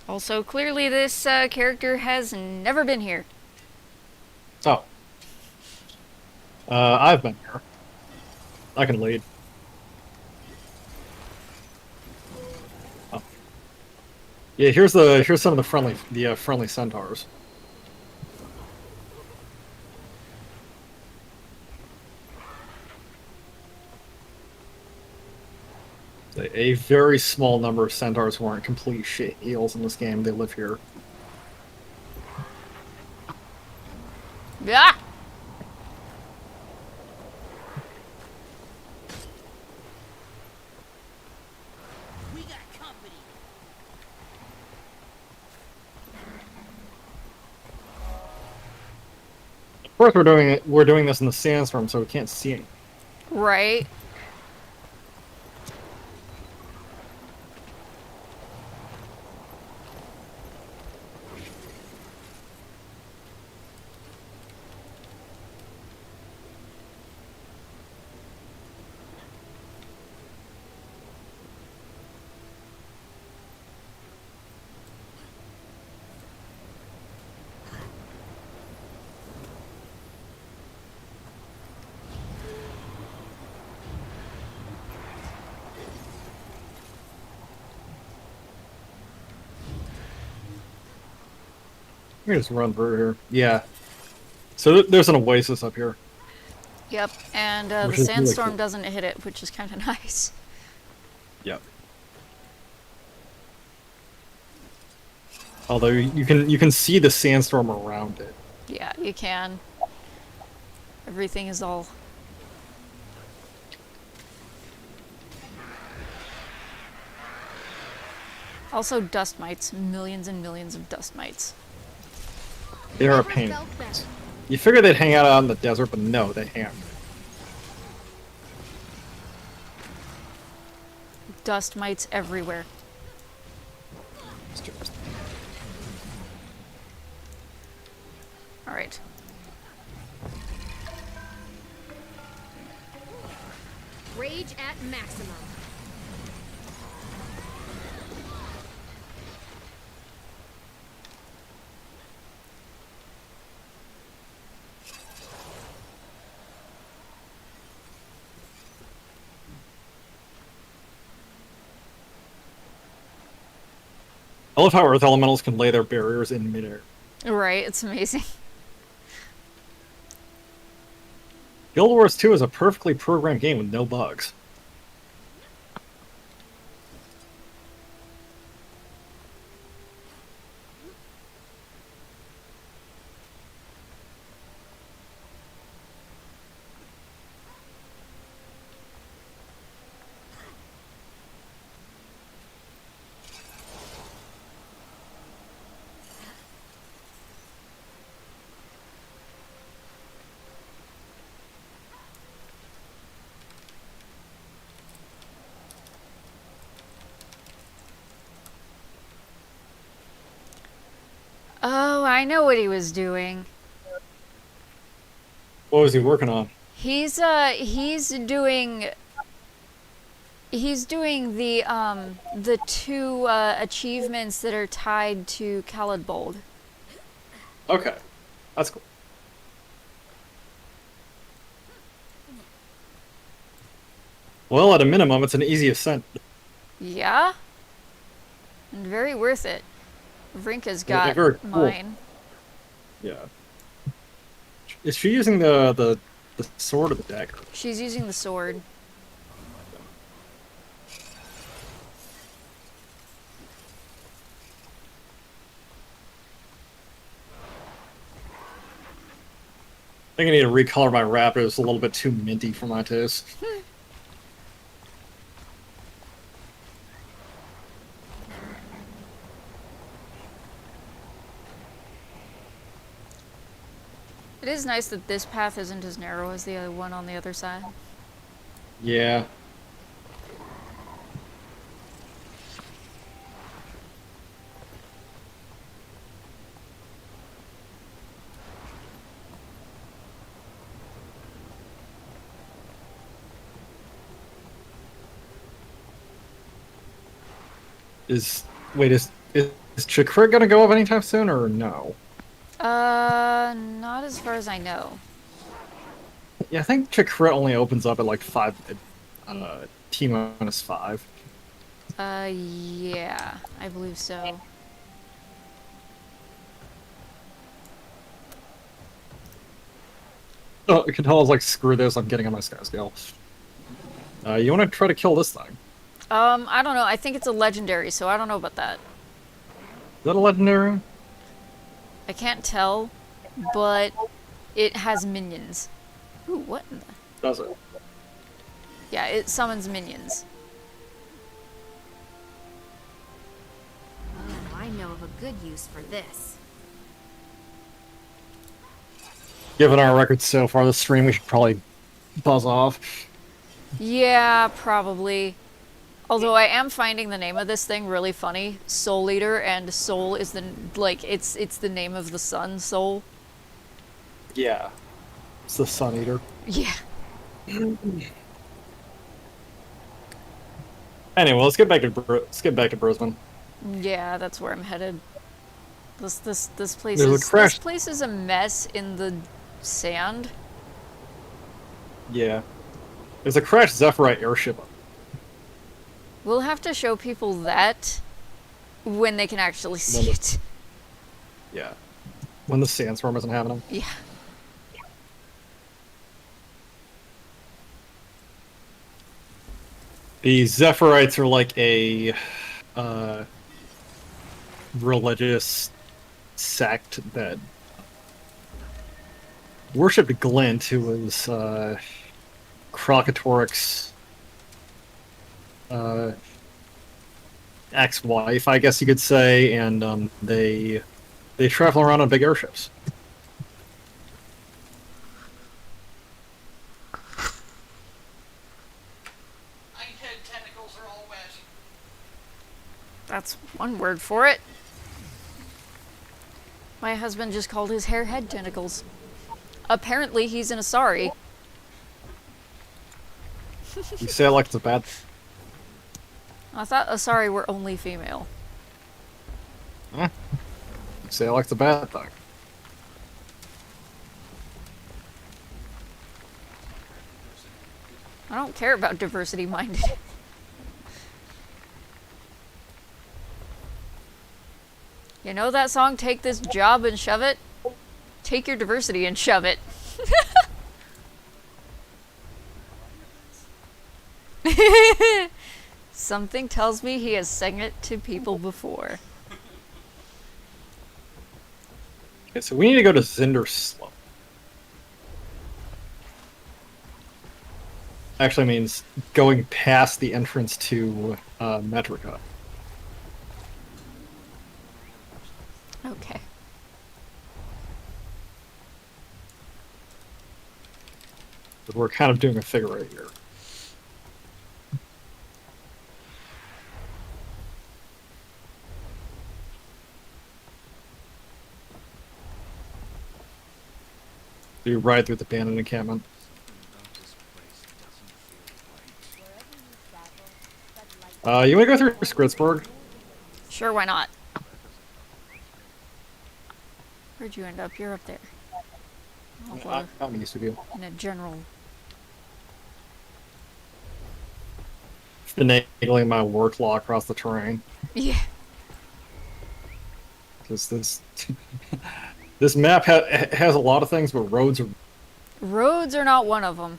Also, clearly this character has never been here.
Oh. I've been here. I can lead. Oh. Yeah, here's some of the friendly centaurs. A very small number of centaurs who aren't complete shit heels in this game. They live here.
Yeah.
We got company.
Of course, we're doing this in the sandstorm, so we can't see anything.
Right.
We can just run through here. Yeah. So there's an oasis up here.
Yep, and the
Which is really
sandstorm
cool.
doesn't hit it, which is kind of nice.
Yep. Although you can see the sandstorm around it.
Yeah, you can. Everything is all... Also, dust mites. Millions and millions of dust mites.
They are a
Never
pain.
felt better.
You figure they'd hang out in the desert, but no, they hang out.
Dust mites everywhere. Alright.
Rage at maximum.
I love how Earth Elementals can lay their barriers in midair.
Right, it's amazing.
Guild Wars 2 is a perfectly programmed game with no bugs.
Oh, I know what he was doing.
What was he working on?
He's doing the two achievements that are tied to Khalidbold.
Okay. That's cool. Well, at a minimum, it's an easy ascent.
Yeah? And very worth it. Vrinka's
Yeah, they're
got
very cool.
mine.
Yeah. Is she using the sword or the dagger?
She's using the sword.
I think I need to recolor my raptor. It's a little bit too minty for my taste.
It is nice that this path isn't as narrow as the other one on the other side.
Yeah. Is Chakrit gonna go up anytime soon or no?
Not as far as I know.
Yeah, I think Chakrit only opens up at like 5 T-5.
Yeah, I believe so.
Oh, Katala's like, screw this, I'm getting on my sky scale. You wanna try to kill this thing?
I don't know. I think it's a legendary, so I don't know about that.
Is that a legendary?
I can't tell, but it has minions. Ooh, what in the...
Does it?
Yeah, it summons minions.
Oh, I know of a good use for this.
Given our records so far this stream, we should probably buzz off.
Yeah, probably. Although I am finding the name of this thing really funny. Soul Eater, and Soul is the, like, it's the name of the sun, Soul.
Yeah. It's the Sun Eater.
Yeah.
Anyway, let's get back to Brisbane.
Yeah, that's where I'm headed. This place
There's a
is
crash.
this place is a mess in the sand.
Yeah. There's a crashed Zephyrite airship.
We'll have to show people that when they can actually see
When
it.
Yeah. When the sandstorm isn't happening.
Yeah.
The Zephyrites are like a religious sect that worshipped Glint, who was Krokatoric's ex-wife, I guess you could say, and they travel around on big airships.
That's one word for it. My husband just called his hair head tentacles. Apparently he's an Asari.
You say it like it's a bad.
I thought Asari were only female.
You say it like it's a bad thing.
I don't care about diversity minded. You know that song, Take This Job and Shove It? Take your diversity and shove it. Something tells me he has sang it to people before.
Okay, so we need to go to Zinder Slope. Actually means going past the entrance to Metrica.
Okay.
But we're kind of doing a figure eight here. So you ride through the abandoned encampment. You want to go through Skritzburg?
Sure, why not? Where'd you end up? You're up there. Oh,
I'm used to you.
in a general...
Finagling my work law across the terrain.
Yeah.
Because this this map has a lot of things, but roads are...
Roads are not one of them.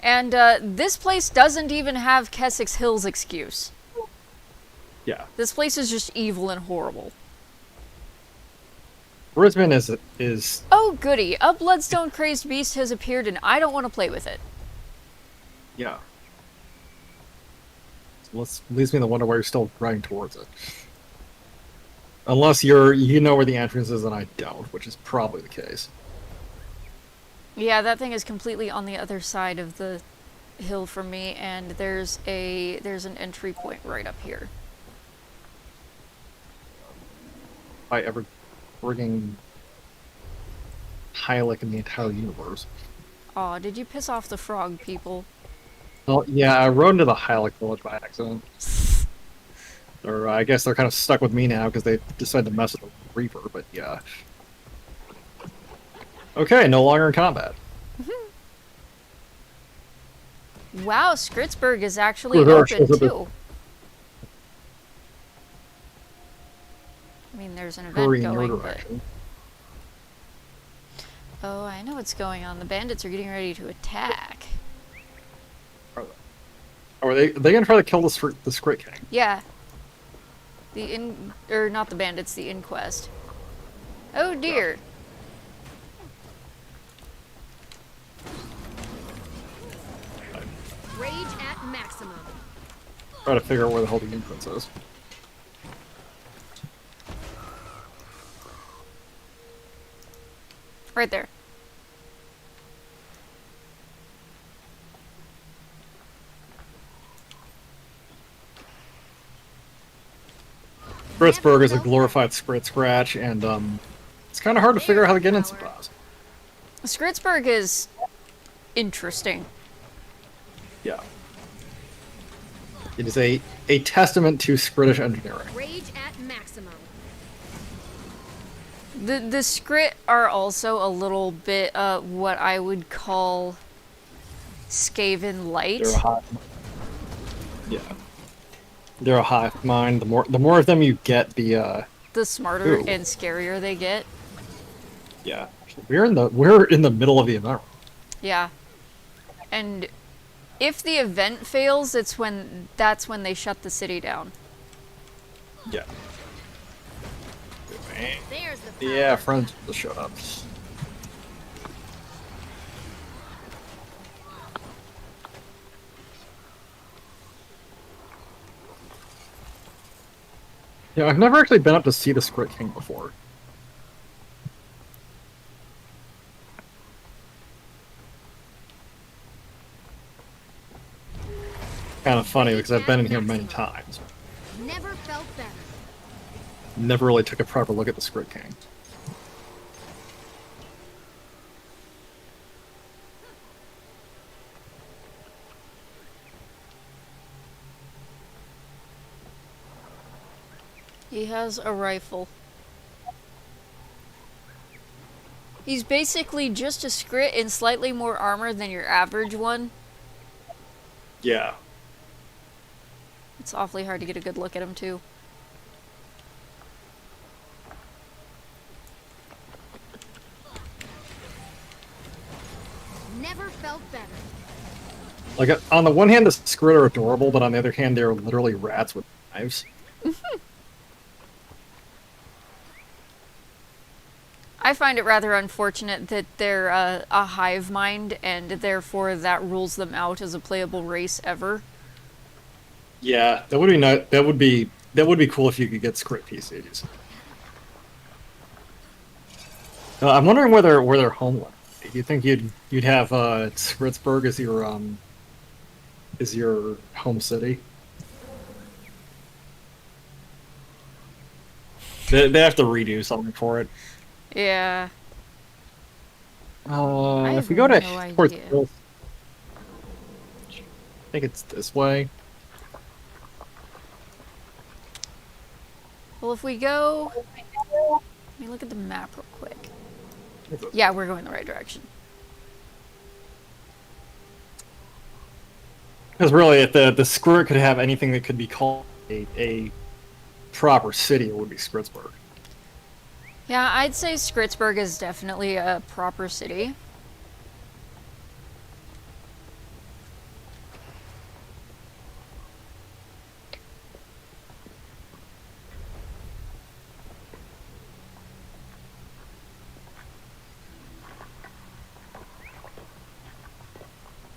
And this place doesn't even have Keswick's Hill's excuse.
Yeah.
This place is just evil and horrible.
Brisbane is...
Oh goody, a bloodstone crazed beast has appeared and I don't want to play with it.
Yeah. So leaves me to wonder why you're still riding towards it. Unless you know where the entrance is and I don't, which is probably the case.
Yeah, that thing is completely on the other side of the hill from me, and there's an entry point right up here.
By ever bringing Hylic in the entire universe.
Aw, did you piss off the frog people?
Well, yeah, I rode into the Hylic village by accident. Or I guess they're kind of stuck with me now because they decided to mess with the Reaper, but yeah. Okay, no longer in combat.
Wow, Skritzburg is actually open too. I mean, there's an event
Hurry in your
going, but...
direction.
Oh, I know what's going on. The bandits are getting ready to attack.
Are they gonna try to kill the Skrit King?
Yeah. Not the bandits, the inquest. Oh dear.
Rage at maximum.
Try to figure out where the hell the entrance is.
Right there.
Skritzburg is a glorified Skrit Scratch, and it's kind of hard to figure out how to get in sometimes.
Skritzburg is interesting.
Yeah. It is a testament to Skritish engineering.
Rage at maximum.
The Skrit are also a little bit what I would call Skaven light.
They're a hive. Yeah. They're a hive mind. The more of them you get, the
smarter
Ooh.
and scarier they get.
Yeah. We're in the middle of the event.
Yeah. And If the event fails, that's when they shut the city down.
Yeah.
There's the power.
Yeah, friends just showed up. Yeah, I've never actually been up to see the Squid King before. Kind of funny because I've been in here many times.
Never felt better.
Never really took a proper look at the Squid King.
He has a rifle. He's basically just a Skrit in slightly more armor than your average one.
Yeah.
It's awfully hard to get a good look at him, too.
Never felt better.
Like, on the one hand, the Squid are adorable, but on the other hand, they're literally rats with knives.
I find it rather unfortunate that they're a hive mind, and therefore that rules them out as a playable race ever.
Yeah, that would be that would be cool if you could get Squid PCs. I'm wondering where their homeland. Do you think you'd have Spritzburg as your home city? They have to redo something for it.
Yeah. I
If we go to
have no
towards
idea.
Hill- I think it's this way.
Well, if we go... Let me look at the map real quick. Yeah, we're going the right direction.
Because really, if the Squirt could have anything that could be called a proper city, it would be Spritzburg.
Yeah, I'd say Skritsburg is definitely a proper city.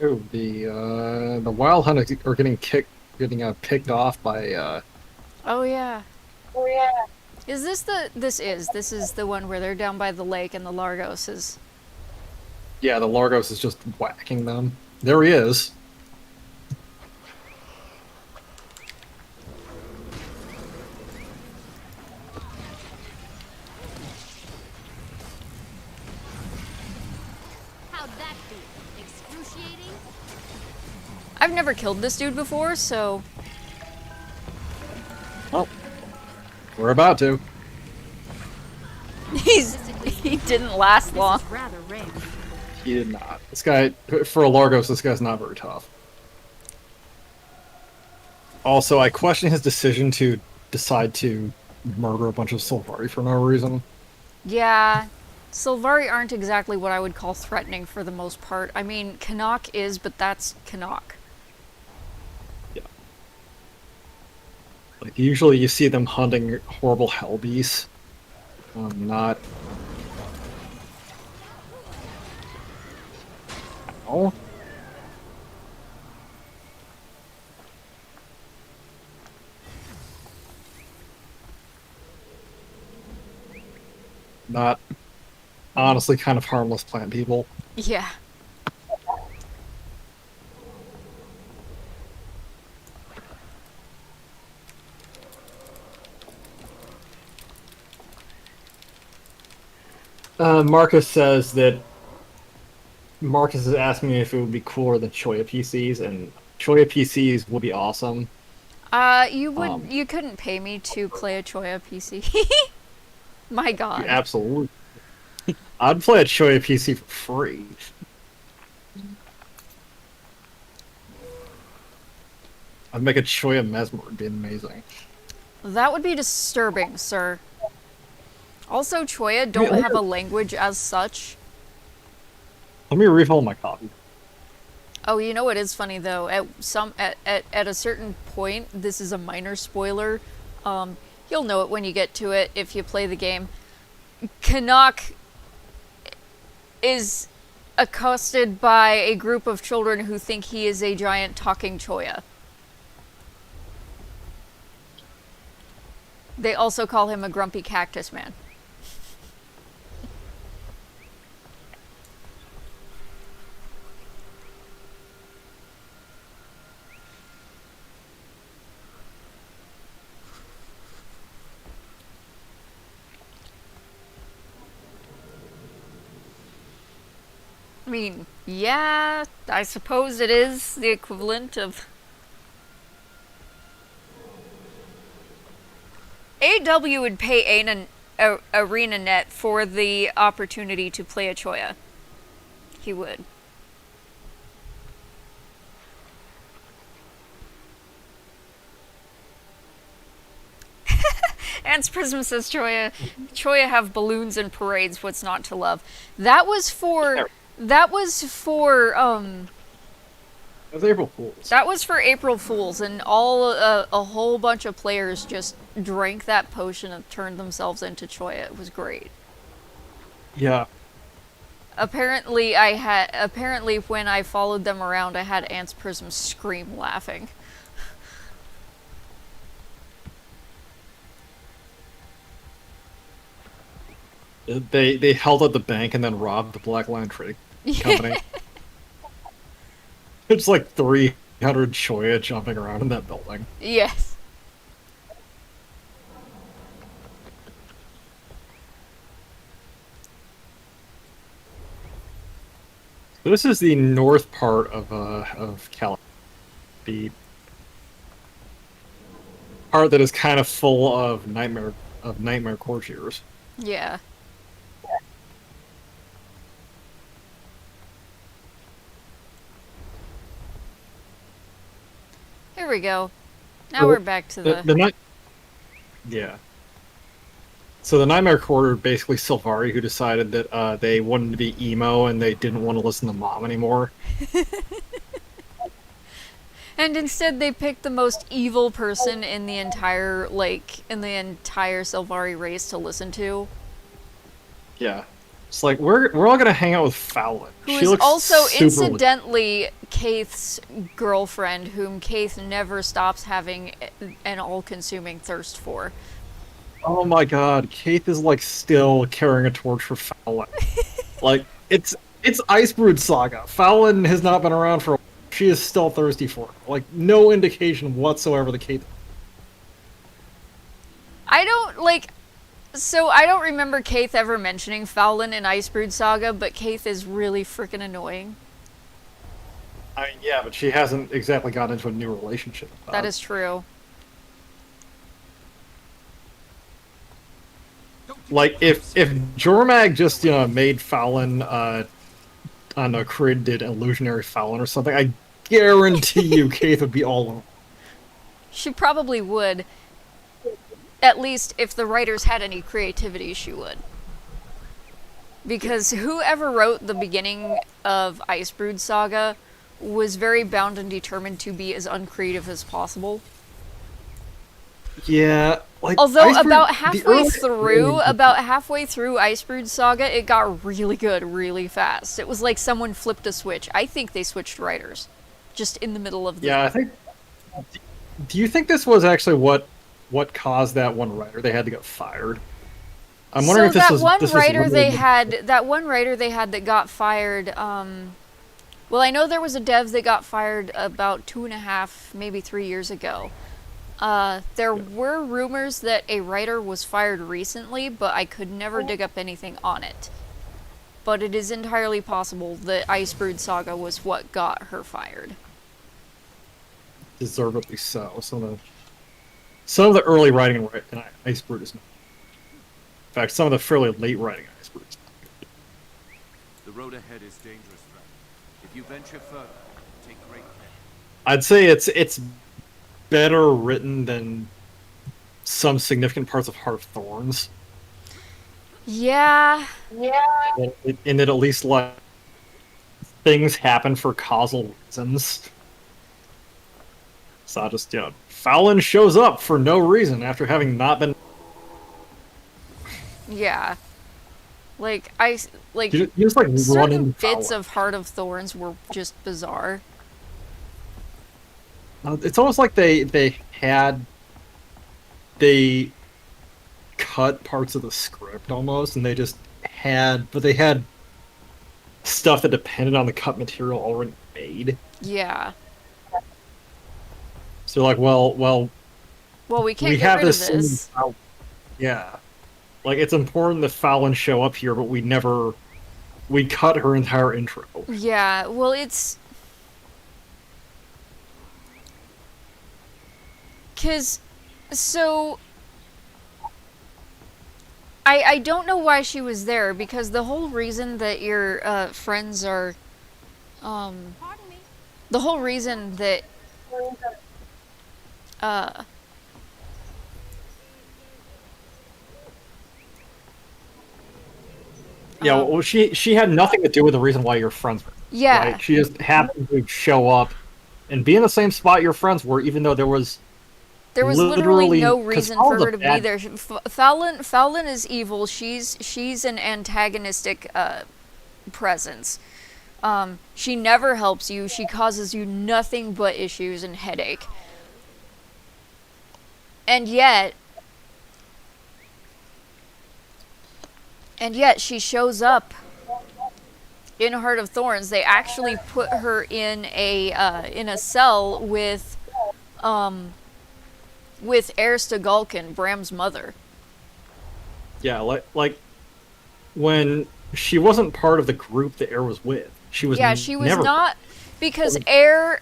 Oh, the Wild Hunters are getting picked off by
Oh yeah. Is this the... This is the one where they're down by the lake and the Largos is...
yeah, the Largos is just whacking them. There he is.
How'd that feel? Excruciating?
I've never killed this dude before, so...
Oh, we're about to.
He didn't last long.
This is rather rare.
He did not. This guy, for a Largos, this guy's not very tough. Also, I question his decision to decide to murder a bunch of Sylvari for no reason.
Yeah, Sylvari aren't exactly what I would call threatening for the most part. I mean, Canuck is, but that's Canuck.
Yeah. Like, usually you see them hunting horrible hell beasts. Not... Oh. Not... honestly kind of harmless plant people.
Yeah.
Marcus says that Marcus is asking me if it would be cooler than Choya PCs, and Choya PCs would be awesome.
You couldn't pay me to play a Choya PC. My god.
Absolutely. I'd play a Choya PC for free. I'd make a Choya Mesmer, it'd be amazing.
That would be disturbing, sir. Also, Choya don't have a language as such.
Let me refill my coffee.
Oh, you know what is funny though? At a certain point, this is a minor spoiler. You'll know it when you get to it if you play the game. Canuck is accosted by a group of children who think he is a giant talking choya. They also call him a grumpy cactus man. I mean, yeah, I suppose it is the equivalent of... AW would pay ArenaNet for the opportunity to play a Choya. He would. Ants Prism says Choya have balloons and parades, what's not to love? That was for
That was April Fools.
That was for April Fools, and a whole bunch of players just drank that potion and turned themselves into Choya. It was great.
Yeah.
Apparently when I followed them around, I had Ants Prism scream laughing.
They held at the bank and then robbed the Black Lion Trading Company. It's like 300 Choya jumping around in that building.
Yes.
This is the north part of California. The part that is kind of full of nightmare courtiers.
Yeah. Here we go. Now we're back to the
night. Yeah. So the Nightmare Quarter, basically Sylvari, who decided that they wanted to be emo and they didn't want to listen to Mom anymore.
And instead they picked the most evil person in the entire Sylvari race to listen to.
Yeah. It's like, we're all gonna hang out with Fallon.
Who
she
is
looks
also
super
incidentally Kaith's girlfriend, whom Kaith never stops having an all-consuming thirst for.
Oh my god, Kaith is like still carrying a torch for Fallon. Like, it's Icebrood Saga. Fallon has not been around for a while. She is still thirsty for it. Like, no indication whatsoever that Kaith...
I don't remember Kaith ever mentioning Fallon in Icebrood Saga, but Kaith is really freaking annoying.
I mean, yeah, but she hasn't exactly gotten into a new relationship.
That is true.
Like, if Jormag just, made Fallon, I don't know, created illusionary Fallon or something, I guarantee you Kaith would be all over.
She probably would. At least if the writers had any creativity, she would. Because whoever wrote the beginning of Icebrood Saga was very bound and determined to be as uncreative as possible.
Yeah, like,
although
Icebrood,
about halfway through Icebrood Saga, it got really good really fast. It was like someone flipped a switch. I think they switched writers, just in the middle of the...
Yeah, I think... Do you think this was actually what caused that one writer they had to get fired? I'm wondering if this was...
That one writer they had that got fired, well, I know there was a dev that got fired about 2.5, maybe 3 years ago. There were rumors that a writer was fired recently, but I could never dig up anything on it. But it is entirely possible that Icebrood Saga was what got her fired.
Deservedly so. Some of the early writing in Icebrood is not. In fact, some of the fairly late writing in Icebrood is not.
The road ahead is dangerous, friend. If you venture further, take great care.
I'd say it's better written than some significant parts of Heart of Thorns.
Yeah.
In it, at least, like, things happen for causal reasons. So I just, Fallon shows up for no reason after having not been.
Yeah. Like,
You just like run
certain
into
bits
Fallon.
of Heart of Thorns were just bizarre.
It's almost like they cut parts of the script almost, and they had stuff that depended on the cut material already made.
Yeah.
So like, well,
Well, we can't
we
get
have
rid of
this scene
this.
about- yeah, like it's important that Fallon show up here, but we cut her entire intro.
Yeah, well, it's... 'Cause, so... I don't know why she was there, because the whole reason that your friends are...
Pardon me.
The whole reason that...
Yeah, well, she had nothing to do with the reason why you're friends with her,
Yeah.
right? She just happened to show up and be in the same spot your friends were, even though there was
literally no
'cause
reason
Fallon's
for
a
her to be
bad-
there. Fallon is evil. She's an antagonistic presence. She never helps you. She causes you nothing but issues and headache. And yet she shows up in Heart of Thorns. They actually put her in a cell with Ersta Bram's mother.
Yeah, like when she wasn't part of the group that Air was with. She was
She was
never
not, because Air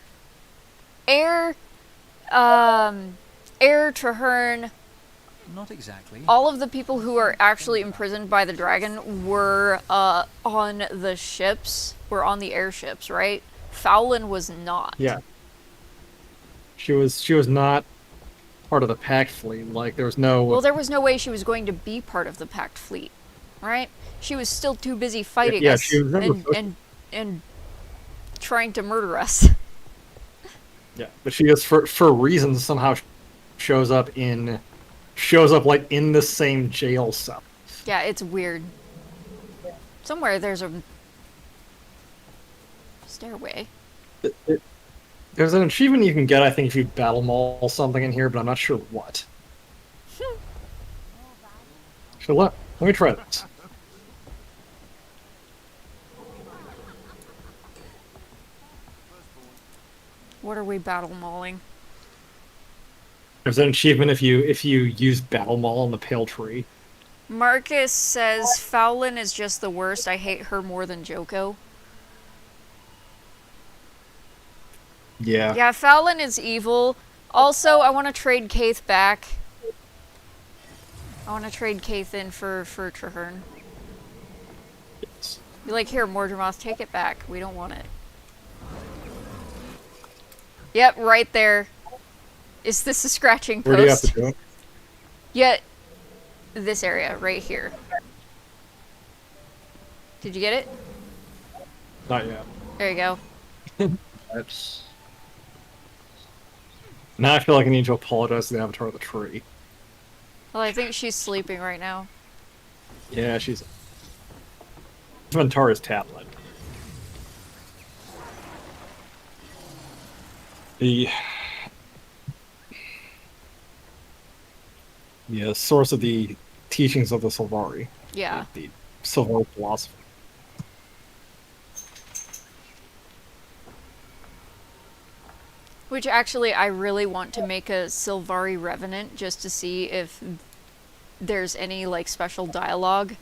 Traherne,
Not exactly.
all of the people who are actually imprisoned by the dragon were on the ships, were on the airships, right? Fallon was not.
Yeah. She was not part of the Pact fleet. Like there was no.
Well, there was no way she was going to be part of the Pact fleet, right? She was still too busy fighting
Yeah,
us
she was never
and trying to murder us.
Yeah, but she just for reasons somehow shows up like in the same jail cell.
Yeah, it's weird. Somewhere there's a stairway.
There's an achievement you can get, I think, if you battle maul something in here, but I'm not sure what. So let me try this.
What are we battle mauling?
There's an achievement if you use battle maul on the pale tree.
Marcus says Fallon is just the worst. I hate her more than Joko.
Yeah.
Yeah, Fallon is evil. Also, I want to trade Kaith back. I want to trade Kaith in for Traherne.
Yes.
Be like, here, Mordremoth, take it back. We don't want it. Yep, right there. Is this a scratching post?
Where do you have to do it?
Yeah, this area, right here. Did you get it?
Not yet.
There you go.
That's. Now I feel like I need to apologize to the Avatar of the Tree.
Well, I think she's sleeping right now.
Yeah, she's. Ventara's tablet. The source of the teachings of the Sylvari.
Yeah.
The Sylvari philosophy.
Which actually, I really want to make a Sylvari Revenant just to see if there's any like special dialogue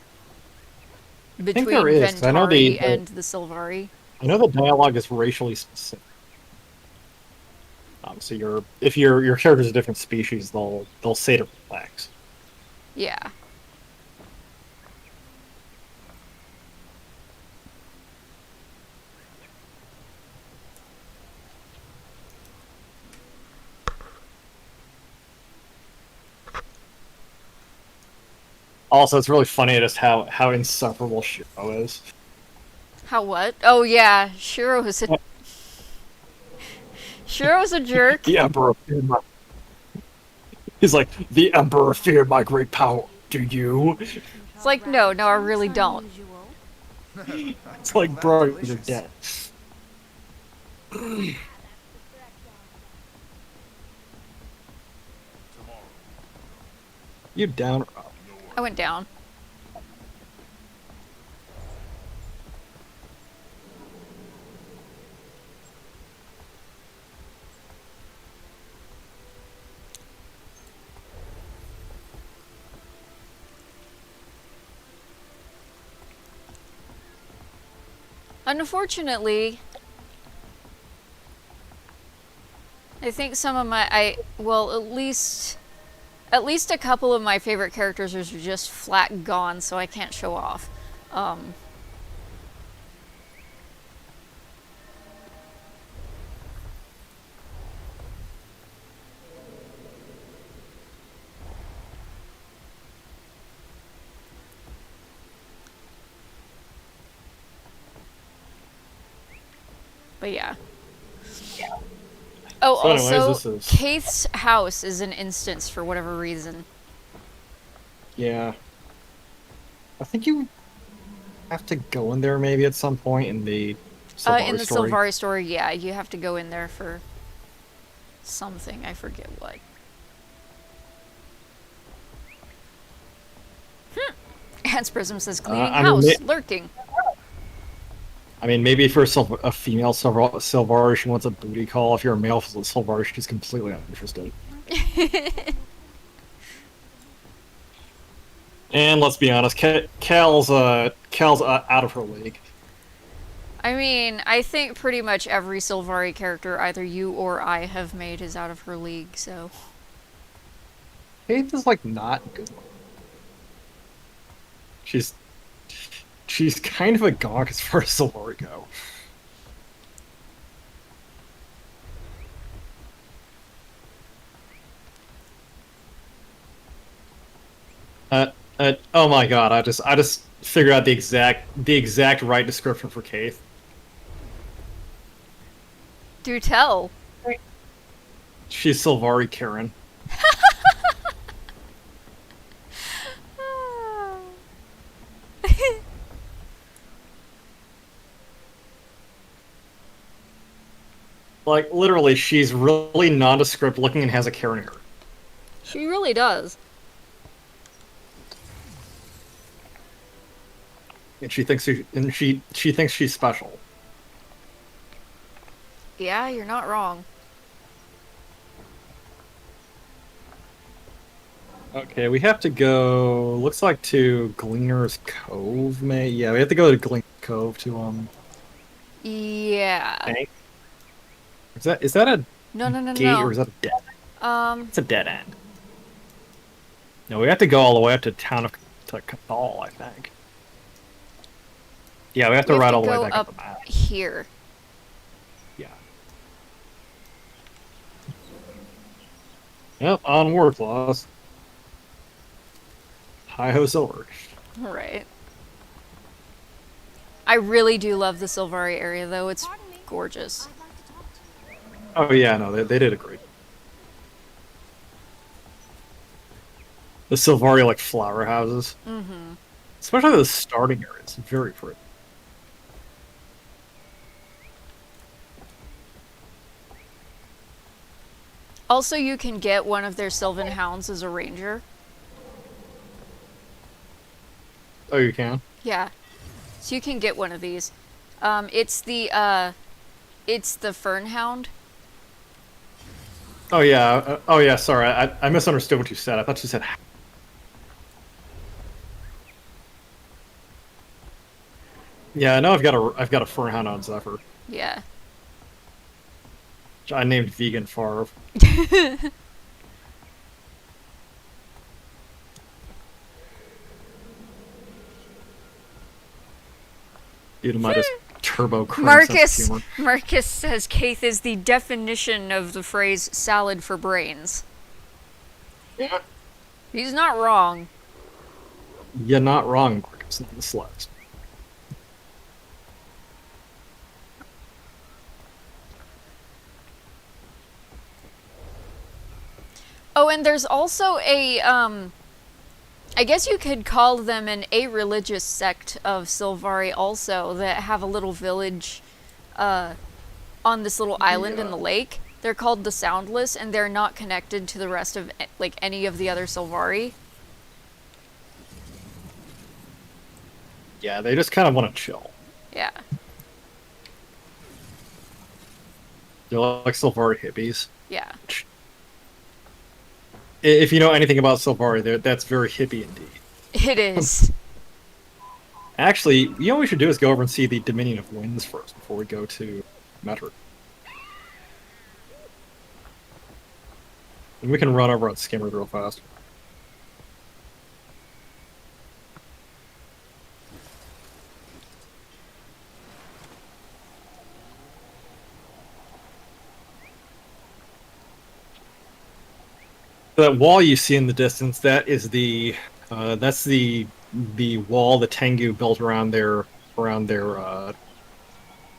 between
there is. I know
Ventari
the-
and the Sylvari.
I know the dialogue is racially specific. So if your character's a different species, they'll say to relax.
Yeah.
Also, it's really funny just how insufferable Shiro is.
How what? Oh yeah, Shiro's a Shiro's a jerk.
The Emperor feared my... He's like, the Emperor feared my great power. Do you?
It's like, no, I really don't.
It's like, bro, you're dead. You down or up?
I went down. Unfortunately, I think some of well, at least a couple of my favorite characters are just flat gone, so I can't show off. But yeah. Oh,
So anyways,
also,
this is...
Kaith's house is an instance for whatever reason.
Yeah. I think you have to go in there maybe at some point in the Sylvari
In the
story.
Sylvari story, yeah, you have to go in there for something. I forget what. Hans Prism says cleaning house, lurking.
I mean, maybe for a female Sylvari, she wants a booty call. If you're a male Sylvari, she's completely uninterested. And let's be honest, Cal's out of her league.
I mean, I think pretty much every Sylvari character either you or I have made is out of her league, so...
Kaith is, like, not good. She's kind of a gonk as far as Sylvari go. Oh my god, I just figured out the exact right description for Kaith.
Do tell.
She's Sylvari Karen. Like, literally, she's really nondescript looking and has a Karen hair.
She really does.
And she thinks she thinks she's special.
Yeah, you're not wrong.
Okay, we have to go, looks like to Gleaner's Cove, yeah, we have to go to Gleaner's Cove to,
Yeah.
bank. Is that a
No.
gate or is that a dead end? It's a dead end. No, we have to go all the way up to Cathal, I think. Yeah, we have to ride all the way back up the map.
Here.
Yeah. Yep, onward, Claus. Hi-ho Silver.
Right. I really do love the Sylvari area, though. It's gorgeous.
Oh yeah, no, they did a great. The Sylvari, like, flower houses. Mm-hmm. Especially the starting area. It's very pretty.
Also, you can get one of their Sylvan Hounds as a ranger.
Oh, you can?
Yeah. So you can get one of these. It's the Fern Hound.
Oh yeah, sorry, I misunderstood what you said. I thought you said... Yeah, I know I've got a Fern Hound on Zephyr.
Yeah.
Which I named Vegan Farv. Due to my just turbo crime sense of humor.
Marcus says Kaith is the definition of the phrase salad for brains.
Yeah.
He's not wrong.
You're not wrong, Marcus, nonetheless.
Oh, and there's also a, I guess you could call them an a-religious sect of Sylvari also that have a little village on this little island in the lake. They're called the Soundless, and they're not connected to the rest of, like, any of the other Sylvari.
Yeah, they just kind of want to chill.
Yeah.
They're like Sylvari hippies.
Yeah.
If you know anything about Sylvari, that's very hippie indeed.
It is.
Actually, you know what we should do is go over and see the Dominion of Winds first before we go to Metro. And we can run over on Skimmers real fast. That wall you see in the distance, that is that's the wall the Tengu built around their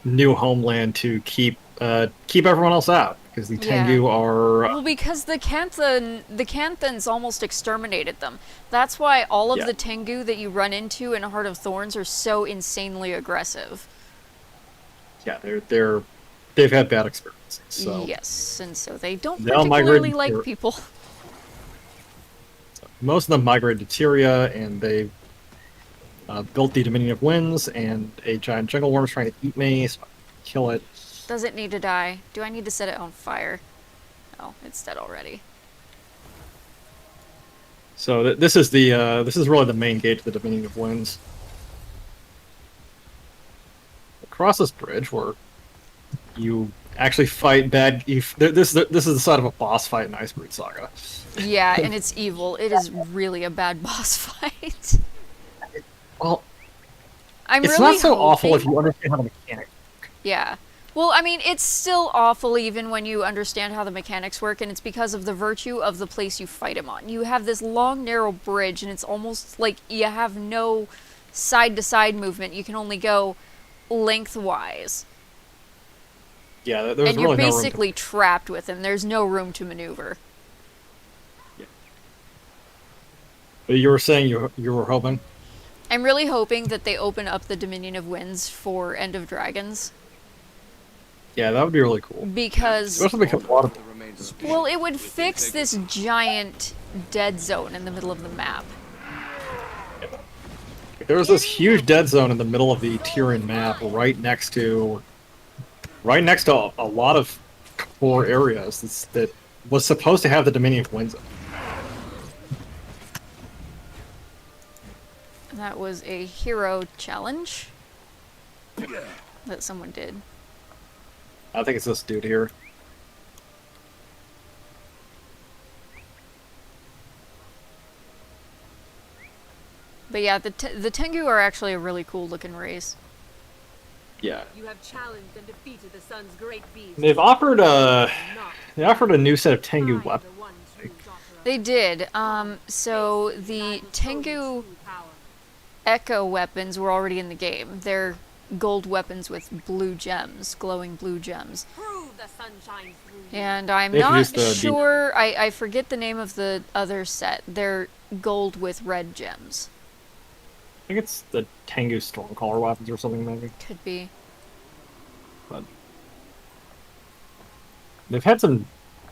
new homeland to keep everyone else out, because the Tengu are
well, because the Canthans almost exterminated them. That's why all of the Tengu that you run into in Heart of Thorns are so insanely aggressive.
Yeah, they've had bad experiences. So
yes, and so they don't particularly like people.
Most of them migrated to Tyria, and they built the Dominion of Winds, and a giant jungle worm is trying to eat me, so I kill it.
Does it need to die? Do I need to set it on fire? Oh, it's dead already.
So this is really the main gate to the Dominion of Winds. Across this bridge, where you actually fight bad. This is the side of a boss fight in Icebreed Saga.
Yeah, and it's evil. It is really a bad boss fight.
Well,
it's
really not so awful if you understand how the mechanics work.
Yeah. Well, I mean, it's still awful even when you understand how the mechanics work, and it's because of the virtue of the place you fight him on. You have this long, narrow bridge, and it's almost like you have no side-to-side movement. You can only go lengthwise.
Yeah, there's
and you're basically trapped with him. There's no room to maneuver.
Yeah. But you were saying you were hoping?
I'm really hoping that they open up the Dominion of Winds for End of Dragons.
Yeah, that would be really cool.
Because... well, it would fix this giant dead zone in the middle of the map.
Yeah. There's this huge dead zone in the middle of the Tyrian map, right next to a lot of core areas that was supposed to have the Dominion of Winds.
That was a hero challenge that someone did.
I think it's this dude here.
But yeah, the Tengu are actually a really cool looking race.
Yeah.
You have challenged and defeated the sun's great beast.
They've offered a new set of Tengu weapons.
They did. So the Tengu Echo weapons were already in the game. They're gold weapons with blue gems, glowing blue gems. And I'm not sure, I forget the name of the other set. They're gold with red gems.
I think it's the Tengu Stormcaller weapons or something, maybe.
Could be.
But they've had some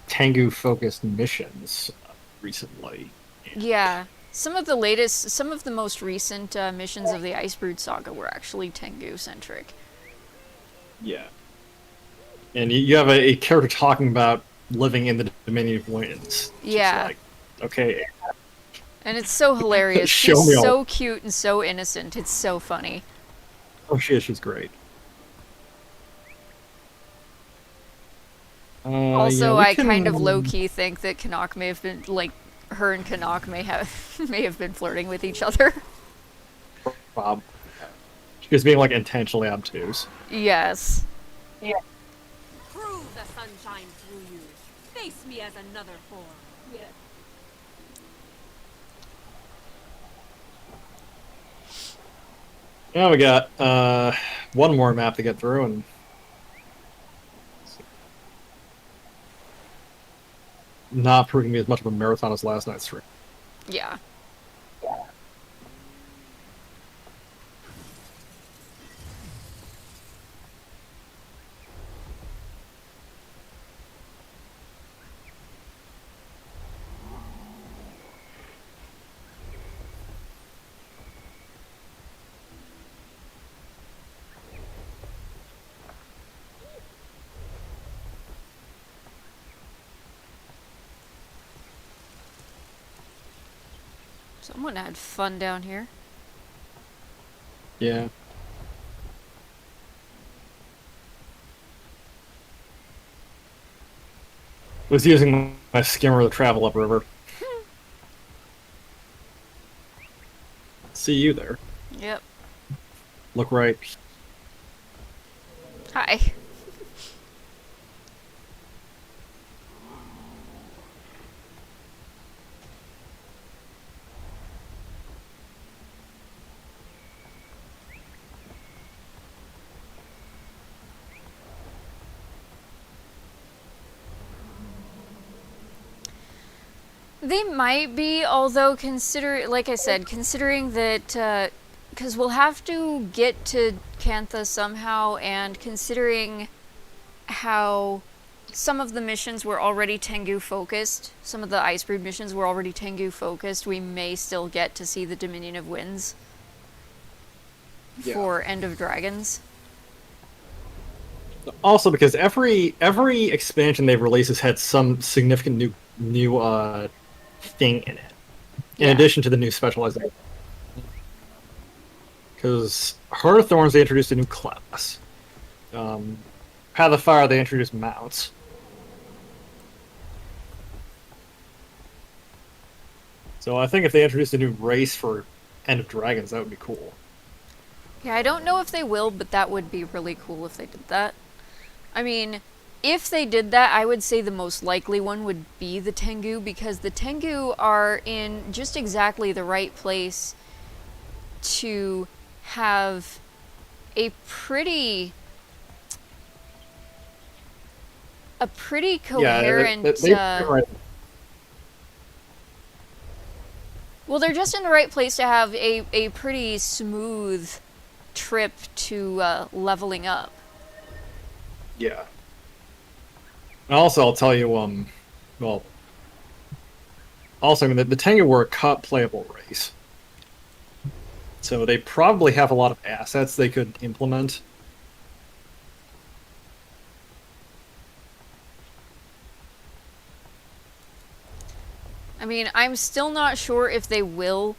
Tengu-focused missions recently.
Yeah. Some of the most recent missions of the Icebrood Saga were actually Tengu-centric.
Yeah. And you have a character talking about living in the Dominion of Winds.
Yeah.
Like, okay.
And it's so hilarious. She's so cute and so innocent. It's so funny.
Oh, she's great.
Also, I kind of low-key think that Canuck may have been, like, her and Canuck may have been flirting with each other.
Bob. She was being, like, intentionally obtuse.
Yes.
Yeah. Prove the sunshine through you. Face me as another form. Yeah.
Now we got one more map to get through, and not proving to be as much of a marathon as last night's stream.
Yeah. Someone had fun down here.
Yeah. Was using my skimmer to travel upriver. See you there.
Yep.
Look right.
Hi. They might be, although like I said, considering that, because we'll have to get to Cantha somehow, and considering how some of the missions were already Tengu focused, some of the Icebreed missions were already Tengu focused, we may still get to see the Dominion of Winds for End of Dragons.
Also, because every expansion they've released has had some significant new thing in it, in addition to the new specialization. Because Heart of Thorns, they introduced a new class. Path of Fire, they introduced mounts. So I think if they introduced a new race for End of Dragons, that would be cool.
Yeah, I don't know if they will, but that would be really cool if they did that. I mean, if they did that, I would say the most likely one would be the Tengu, because the Tengu are in just exactly the right place to have a pretty coherent... Well, they're just in the right place to have a pretty smooth trip to leveling up.
Yeah. And also, I'll tell you, well, also, I mean, the Tengu were a cut playable race. So they probably have a lot of assets they could implement.
I mean, I'm still not sure if they will,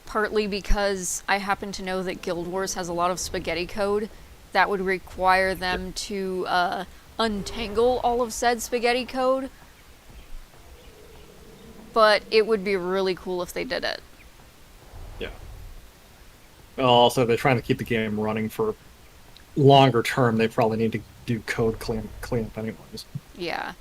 partly because I happen to know that Guild Wars has a lot of spaghetti code that would require them to untangle all of said spaghetti code. But it would be really cool if they did it.
Yeah. Well, also, they're trying to keep the game running for longer term. They probably need to do code cleanup anyways.
Yeah.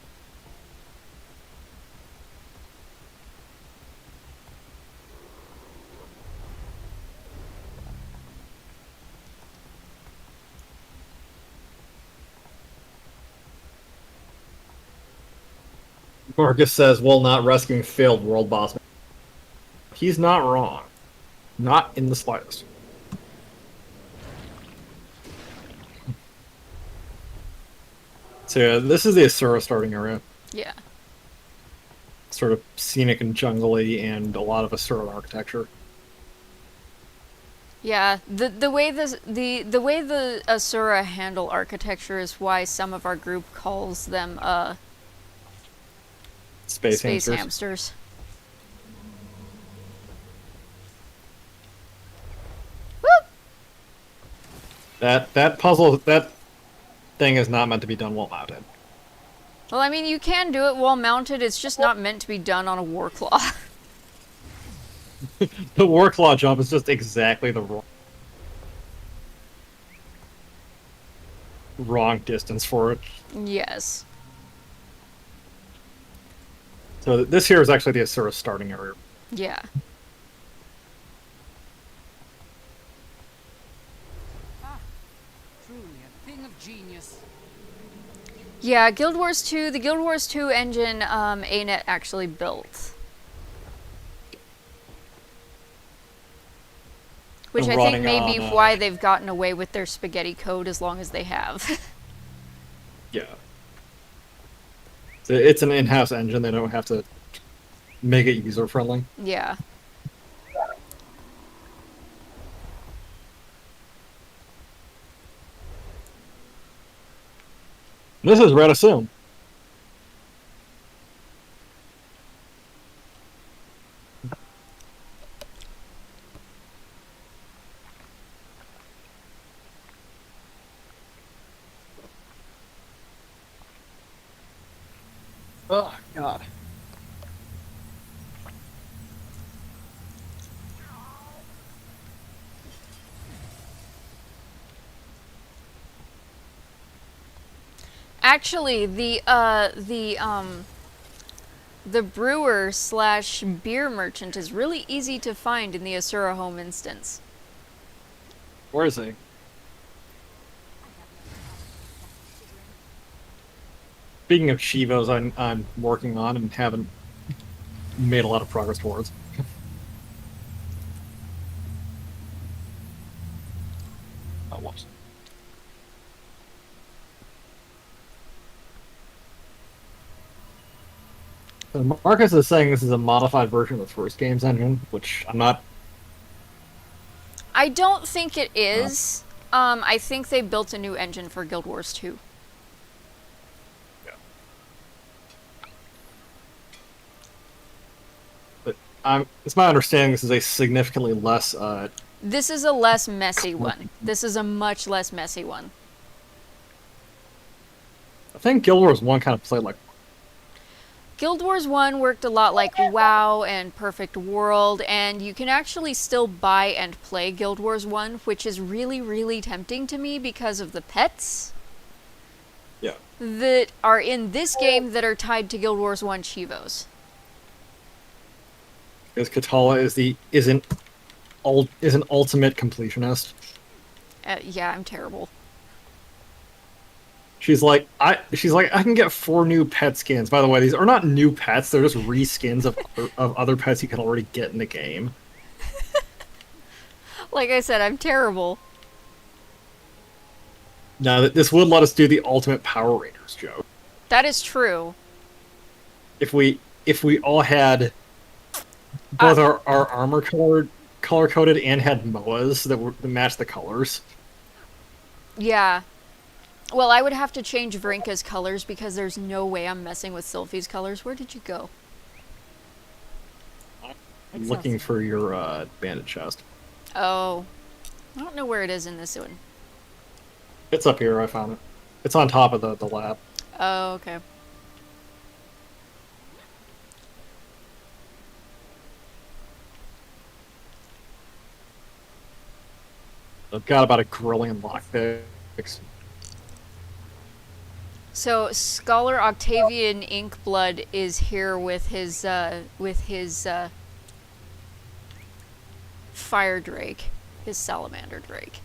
Marcus says, well, not rescuing failed world boss. He's not wrong. Not in the slightest. So yeah, this is the Asura starting area.
Yeah.
Sort of scenic and jungly, and a lot of Asura architecture.
Yeah, the way the Asura handle architecture is why some of our group calls them
Space
hamsters. Whoop!
That puzzle, that thing is not meant to be done while mounted.
Well, I mean, you can do it while mounted, it's just not meant to be done on a Warclaw.
The Warclaw jump is just exactly the wrong distance for it.
Yes.
So this here is actually the Asura starting area.
Yeah.
Ah, truly a thing of genius.
Yeah, Guild Wars 2, the Guild Wars 2 engine, ANET actually built. Which
And
I think
running
may be
on,
why they've gotten away with their spaghetti code as long as they have.
Yeah. It's an in-house engine. They don't have to make it user-friendly.
Yeah.
This is Red Assume. Oh, God.
Actually, the brewer slash beer merchant is really easy to find in the Asura home instance.
Where is he? Speaking of Shivos, I'm working on and haven't made a lot of progress towards. Oh, whoops. So Marcus is saying this is a modified version of the first game's engine, which I'm not.
I don't think it is. I think they built a new engine for Guild Wars 2.
But it's my understanding this is a significantly less.
This is a less messy one. This is a much less messy one.
I think Guild Wars 1 kind of played like.
Guild Wars 1 worked a lot like WoW and Perfect World, and you can actually still buy and play Guild Wars 1, which is really, really tempting to me because of the pets
Yeah.
that are in this game that are tied to Guild Wars 1 Chivos.
Because Katala is an ultimate completionist.
Yeah, I'm terrible.
She's like, I can get 4 new pet skins. By the way, these are not new pets; they're just reskins of other pets you can already get in the game.
Like I said, I'm terrible.
Now, this would let us do the ultimate Power Rangers joke.
That is true.
If we all had both our armor color coded and had MOAs that match the colors.
Yeah. Well, I would have to change Vrinka's colors because there's no way I'm messing with Sylphie's colors. Where did you go?
I'm looking for your bandit chest.
Oh. I don't know where it is in this one.
It's up here. I found it. It's on top of the lab.
Oh, okay.
I've got about a grillion lockpicks.
So Scholar Octavian Inkblood is here with his fire drake, his salamander drake.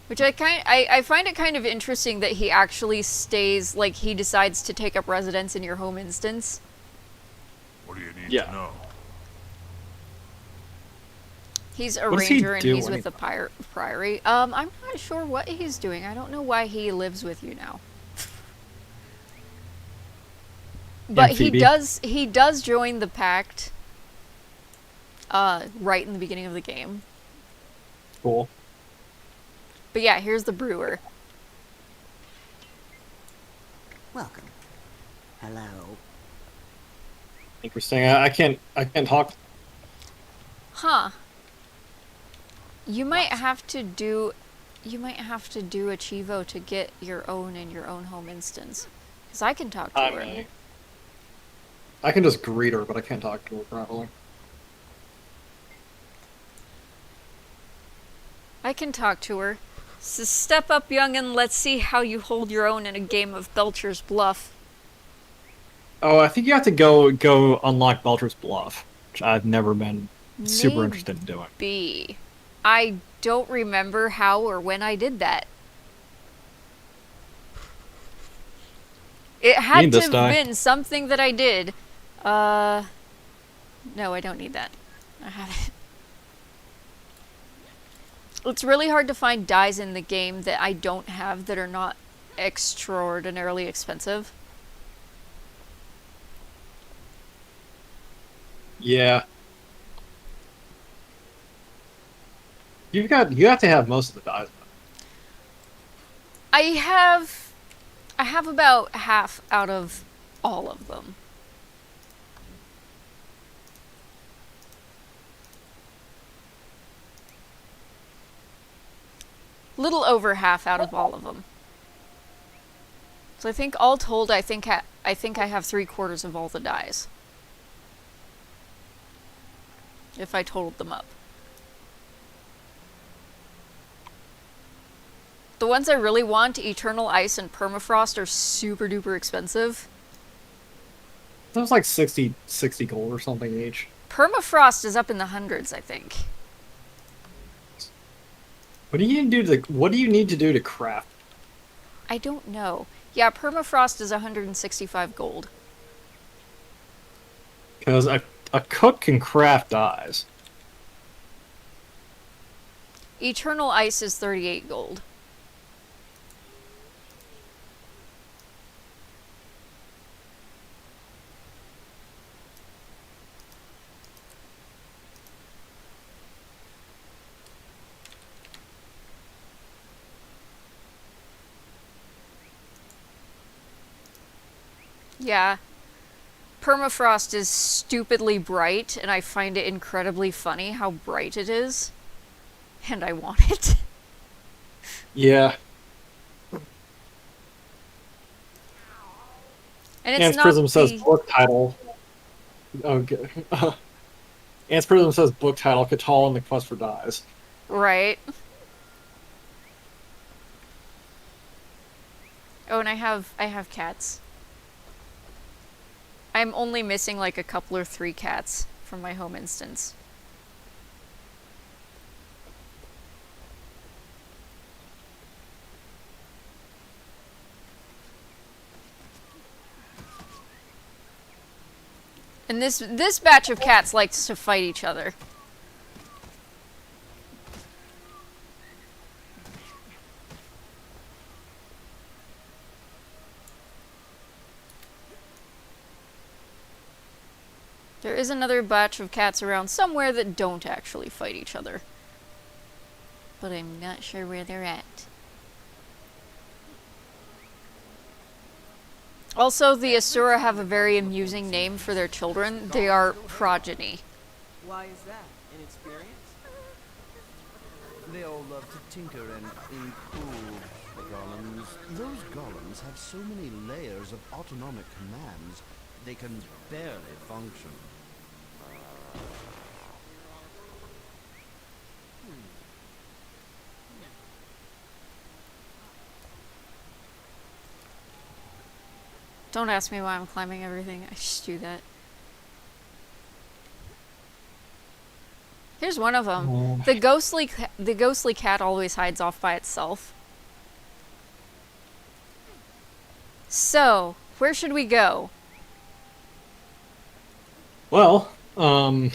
Which I find it kind of interesting that he actually stays, like he decides to take up residence in your home instance.
What do you need
Yeah.
to know?
He's a
What does he
ranger and
do
he's
when
with the priory. I'm not sure what he's doing. I don't know why he lives with you now. But he does join the pact right in the beginning of the game.
Cool.
But yeah, here's the brewer.
Welcome. Hello.
Interesting. I can't talk.
Huh. You might have to do a Chivo to get your own in your own home instance. Because I can talk to her.
I can just greet her, but I can't talk to her properly.
I can talk to her. So step up, young'un. Let's see how you hold your own in a game of Belcher's Bluff.
Oh, I think you have to go unlock Belcher's Bluff, which I've never been super interested in doing.
B. I don't remember how or when I did that. It had
Need
to
this
have
die.
been something that I did. No, I don't need that. I have it. It's really hard to find dyes in the game that I don't have that are not extraordinarily expensive.
Yeah. You have to have most of the dyes.
I have about half out of all of them. Little over half out of all of them. So I think all told, I think I have 3/4 of all the dyes. If I totaled them up. The ones I really want, Eternal Ice and Permafrost, are super duper expensive.
That was like 60 gold or something each.
Permafrost is up in the hundreds, I think.
What do you need to do to craft?
I don't know. Yeah, Permafrost is 165 gold.
Because a cook can craft dyes.
Eternal Ice is 38 gold. Yeah. Permafrost is stupidly bright, and I find it incredibly funny how bright it is. And I want it.
Yeah.
And it's
Ants
not
Prism says
the...
book title. Okay. Ants Prism says book title, Catal and the Quest for Dyes.
Right. Oh, and I have cats. I'm only missing like a couple or 3 cats from my home instance. And this batch of cats likes to fight each other. There is another batch of cats around somewhere that don't actually fight each other. But I'm not sure where they're at. Also, the Asura have a very amusing name for their children. They are progeny.
Why is that? Inexperience? They all love to tinker and improve the golems. Those golems have so many layers of autonomic commands, they can barely function.
Don't ask me why I'm climbing everything. I just do that. Here's one of them. The ghostly cat always hides off by itself. So, where should we go?
Well,
Oh,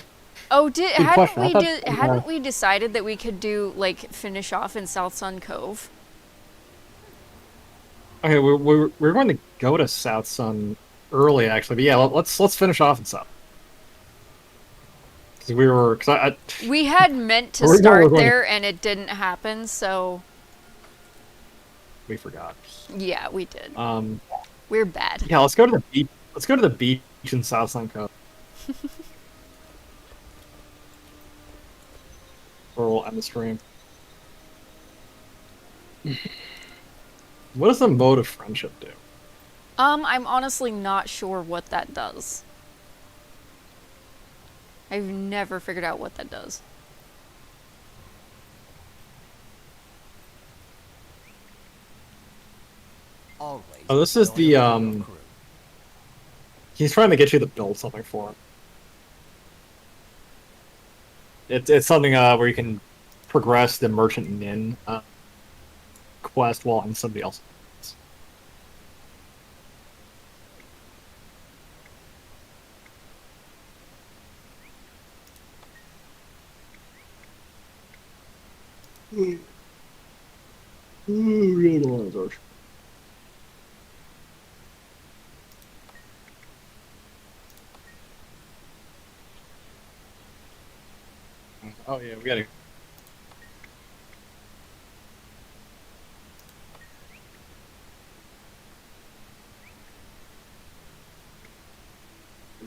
Good question. I thought-
hadn't we decided that we could do like finish off in South Sun Cove?
okay, we're going to go to South Sun early, actually. But yeah, let's finish off in South. Because
We had meant to
We're
start
going-
there and it didn't happen, so
we forgot.
yeah, we did.
Um,
We're bad.
yeah, let's go to the beach. Let's go to the beach in South Sun Cove. Or we'll end the stream. What does the mode of friendship do?
I'm honestly not sure what that does. I've never figured out what that does.
Always.
Oh, this is the He's trying to get you to build something for him. It's something where you can progress the Merchant Nin quest while in somebody else. Oh yeah, we gotta.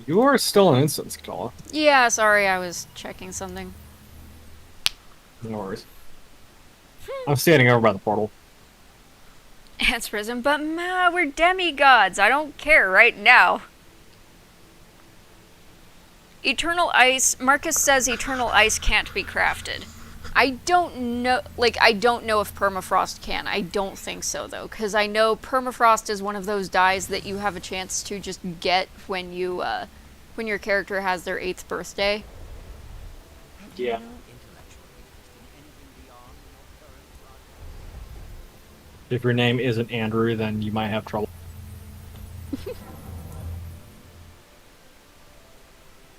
You are still an instance, Katala.
Yeah, sorry, I was checking something.
No worries. I'm standing over by the portal.
Ants Prism, but ma, we're demigods. I don't care right now. Eternal Ice, Marcus says Eternal Ice can't be crafted. I don't know, I don't know if Permafrost can. I don't think so, though, because I know Permafrost is one of those dyes that you have a chance to just get when you, when your character has their 8th birthday.
Yeah. If your name isn't Andrew, then you might have trouble.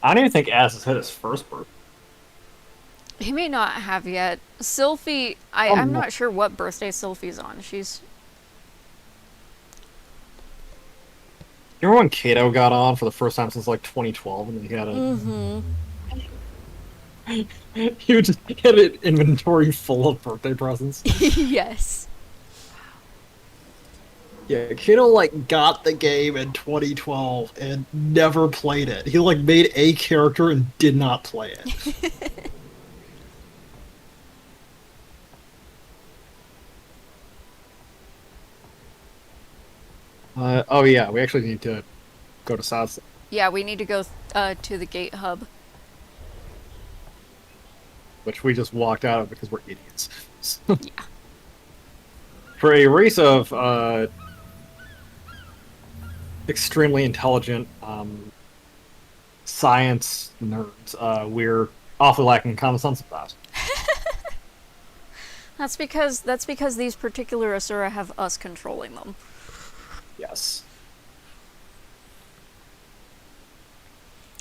I don't even think Az has hit his first birth.
He may not have yet. Sylphie, I'm not sure what birthday Sylphie's on. She's...
You remember when Kato got on for the first time since like 2012 and he had a... he would just had an inventory full of birthday presents.
Yes.
Yeah, Kato like got the game in 2012 and never played it. He like made a character and did not play it. Oh yeah, we actually need to go to South.
Yeah, we need to go to the gate hub.
Which we just walked out of because we're idiots.
Yeah.
For a race of extremely intelligent science nerds, we're awfully lacking common sense of that.
That's because these particular Asura have us controlling them.
Yes.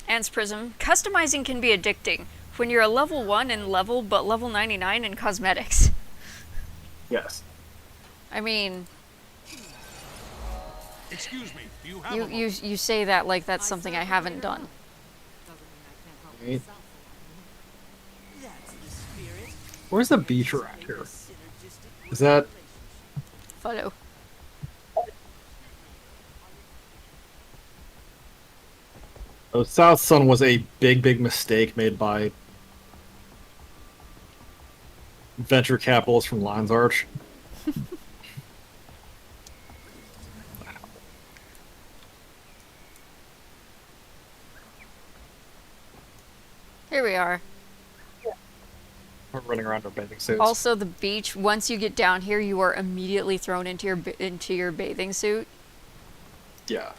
Ants Prism. Customizing can be addicting when you're a level 1 in level, but level 99 in cosmetics.
Yes.
I mean...
Excuse me, do you have
You say that like that's something I haven't done.
Right. Where's the beach around here? Is that...
Photo.
Oh, South Sun was a big mistake made by venture capitalists from Lion's Arch.
Here we are.
We're running around our bathing suits.
Also, the beach. Once you get down here, you are immediately thrown into your bathing suit.
Yeah.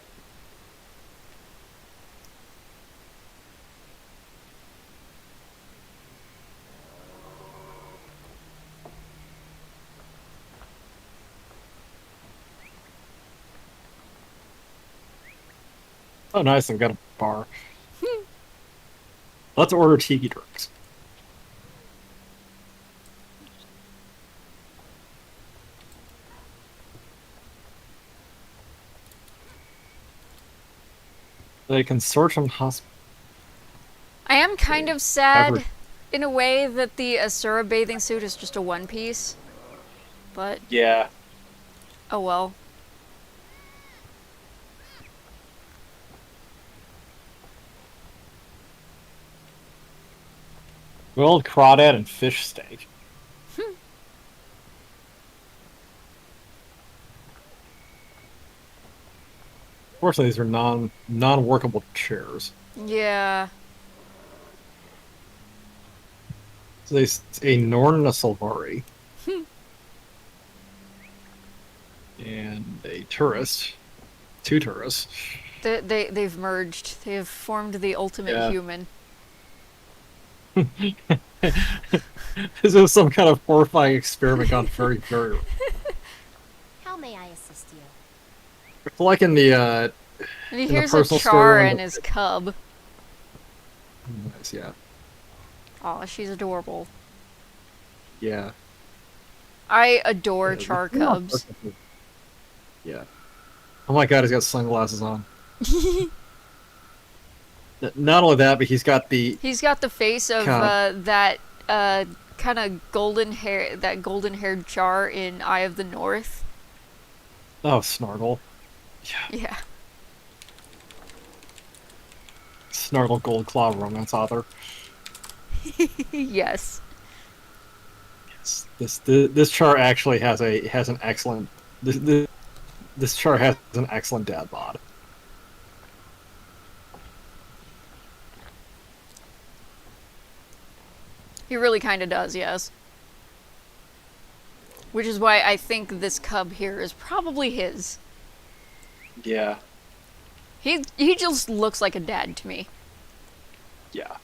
Oh, nice! I've got a bar. Let's order tiki drinks. The consortium hospital.
I am kind of sad, in a way, that the Asura bathing suit is just a one piece. But...
Yeah.
oh well.
Grilled crawdad and fish steak. Fortunately, these are non-workable chairs.
Yeah.
So a Norn and a Silvari. And a tourist. 2 tourists.
They've merged. They've formed the ultimate human.
This is some kind of horrifying experiment gone very.
How may I assist you?
It's like in the
And
in
here's
the
a
personal
Char
story
and his cub.
Nice, yeah.
Aw, she's adorable.
Yeah.
I adore char cubs.
Yeah. Oh my god, he's got sunglasses on. Not only that, but he's got the
He's got the face of
God.
that kind of golden-haired char in Eye of the North.
Oh, Snargle. Yeah.
Yeah.
Snargle Goldclaw romance author.
Yes.
This char actually has an excellent this char has an excellent dad bod.
He really kind of does, yes. Which is why I think this cub here is probably his.
Yeah.
He just looks like a dad to me.
Yeah.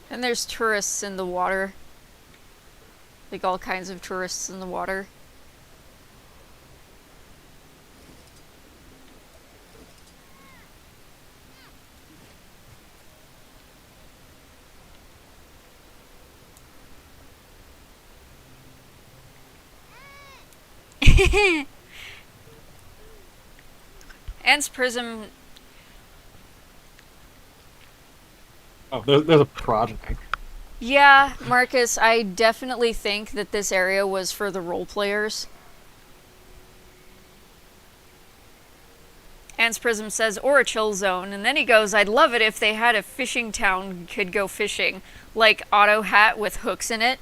And there's tourists in the water. Like all kinds of tourists in the water. Ant's Prism.
Oh, there's a progeny.
Yeah, Marcus, I definitely think that this area was for the role players. Ant's Prism says, or a chill zone, and then he goes, I'd love it if they had a fishing town could go fishing. Like Auto Hat with hooks in it.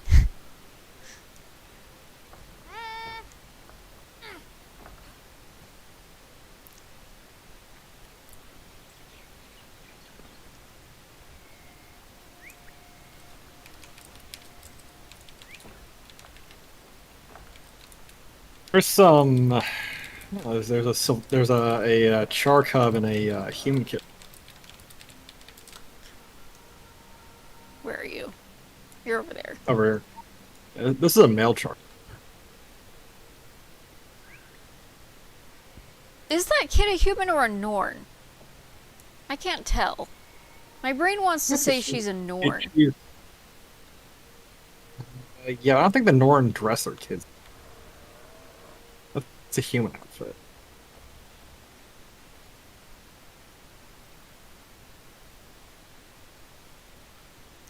There's some. There's a char cub and a human kid.
Where are you? You're over there.
Over here. This is a male char.
Is that kid a human or a Norn? I can't tell. My brain wants to say she's a Norn.
Yeah, I don't think the Norn dress their kids. It's a human outfit.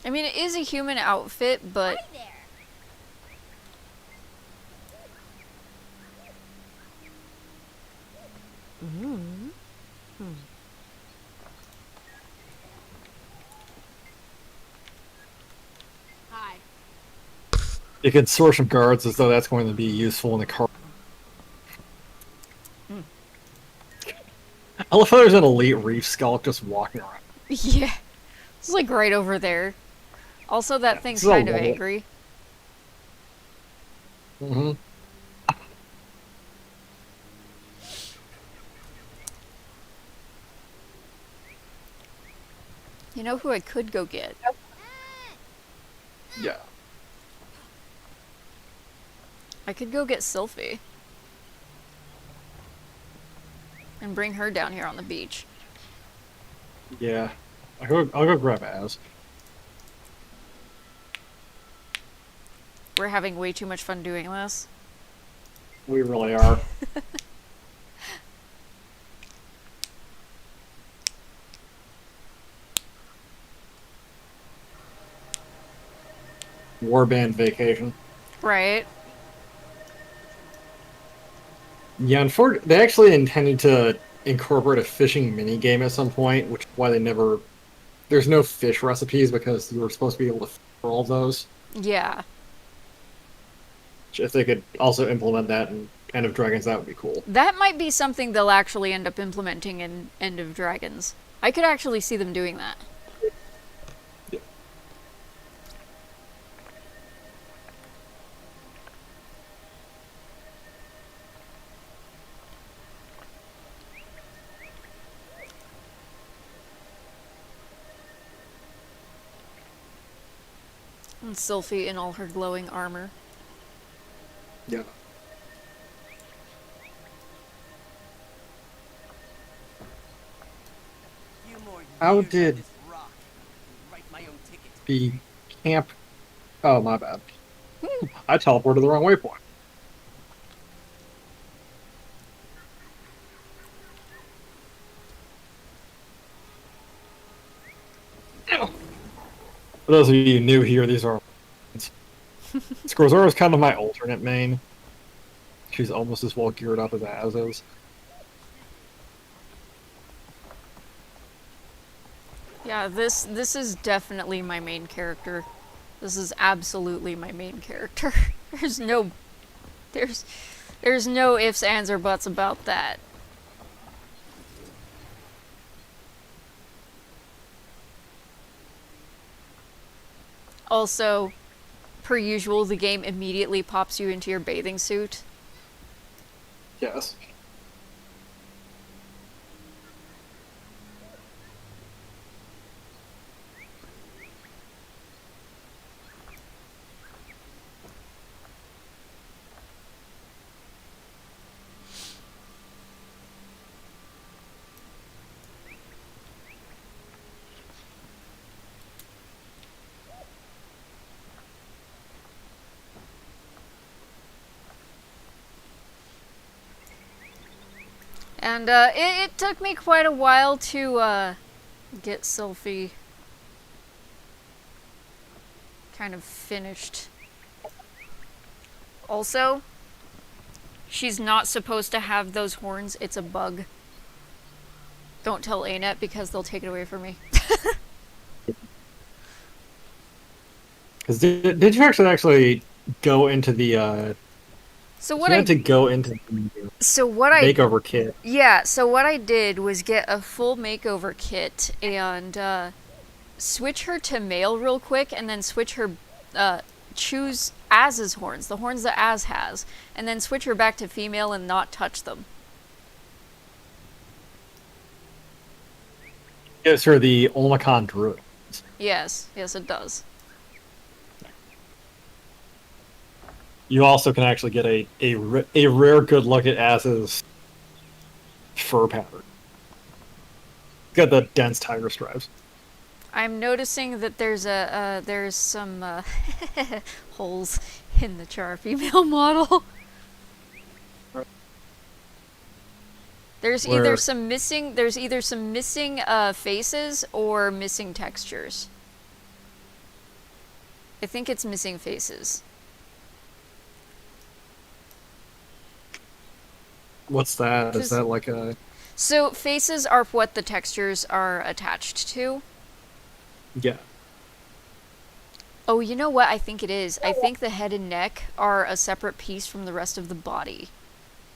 I mean, it is a human outfit, but...
Hi there.
Hi.
You can source some guards as though that's going to be useful in the car. I love how there's an elite reef skulk just walking around.
Yeah. It's like right over there. Also, that thing's
this is a
kind of
level.
angry.
Mm-hmm.
You know who I could go get?
Yeah.
I could go get Sylphie. And bring her down here on the beach.
Yeah. I'll go grab Az.
We're having way too much fun doing this.
We really are. Warband vacation.
Right.
Yeah, they actually intended to incorporate a fishing mini game at some point, which is why they never. There's no fish recipes because you were supposed to be able to fish for all of those.
Yeah.
If they could also implement that in End of Dragons, that would be cool.
That might be something they'll actually end up implementing in End of Dragons. I could actually see them doing that.
Yeah.
And Sylphie in all her glowing armor.
Yeah. How did the camp... Oh, my bad. I teleported the wrong waypoint. For those of you new here, these are... Scorzara is kind of my alternate main. She's almost as well geared up as Az is.
Yeah, this is definitely my main character. This is absolutely my main character. There's no ifs, ands, or buts about that. Also, per usual, the game immediately pops you into your bathing suit.
Yes.
And it took me quite a while to get Sylphie kind of finished. Also, she's not supposed to have those horns. It's a bug. Don't tell Anet because they'll take it away from me.
Because did you actually go into the
So what
you had to go into the makeover kit.
Yeah, so what I did was get a full makeover kit and switch her to male real quick, and then switch her, choose Az's horns, the horns that Az has, and then switch her back to female and not touch them.
Gives her the Olmacon Druid.
Yes, it does.
You also can actually get a rare good look at Az's fur pattern. Got the dense tiger stripes.
I'm noticing that there's some holes in the Char female model. There's either some missing faces or missing textures. I think it's missing faces.
What's that? Is that like a...
So faces are what the textures are attached to.
Yeah.
Oh, you know what I think it is? I think the head and neck are a separate piece from the rest of the body.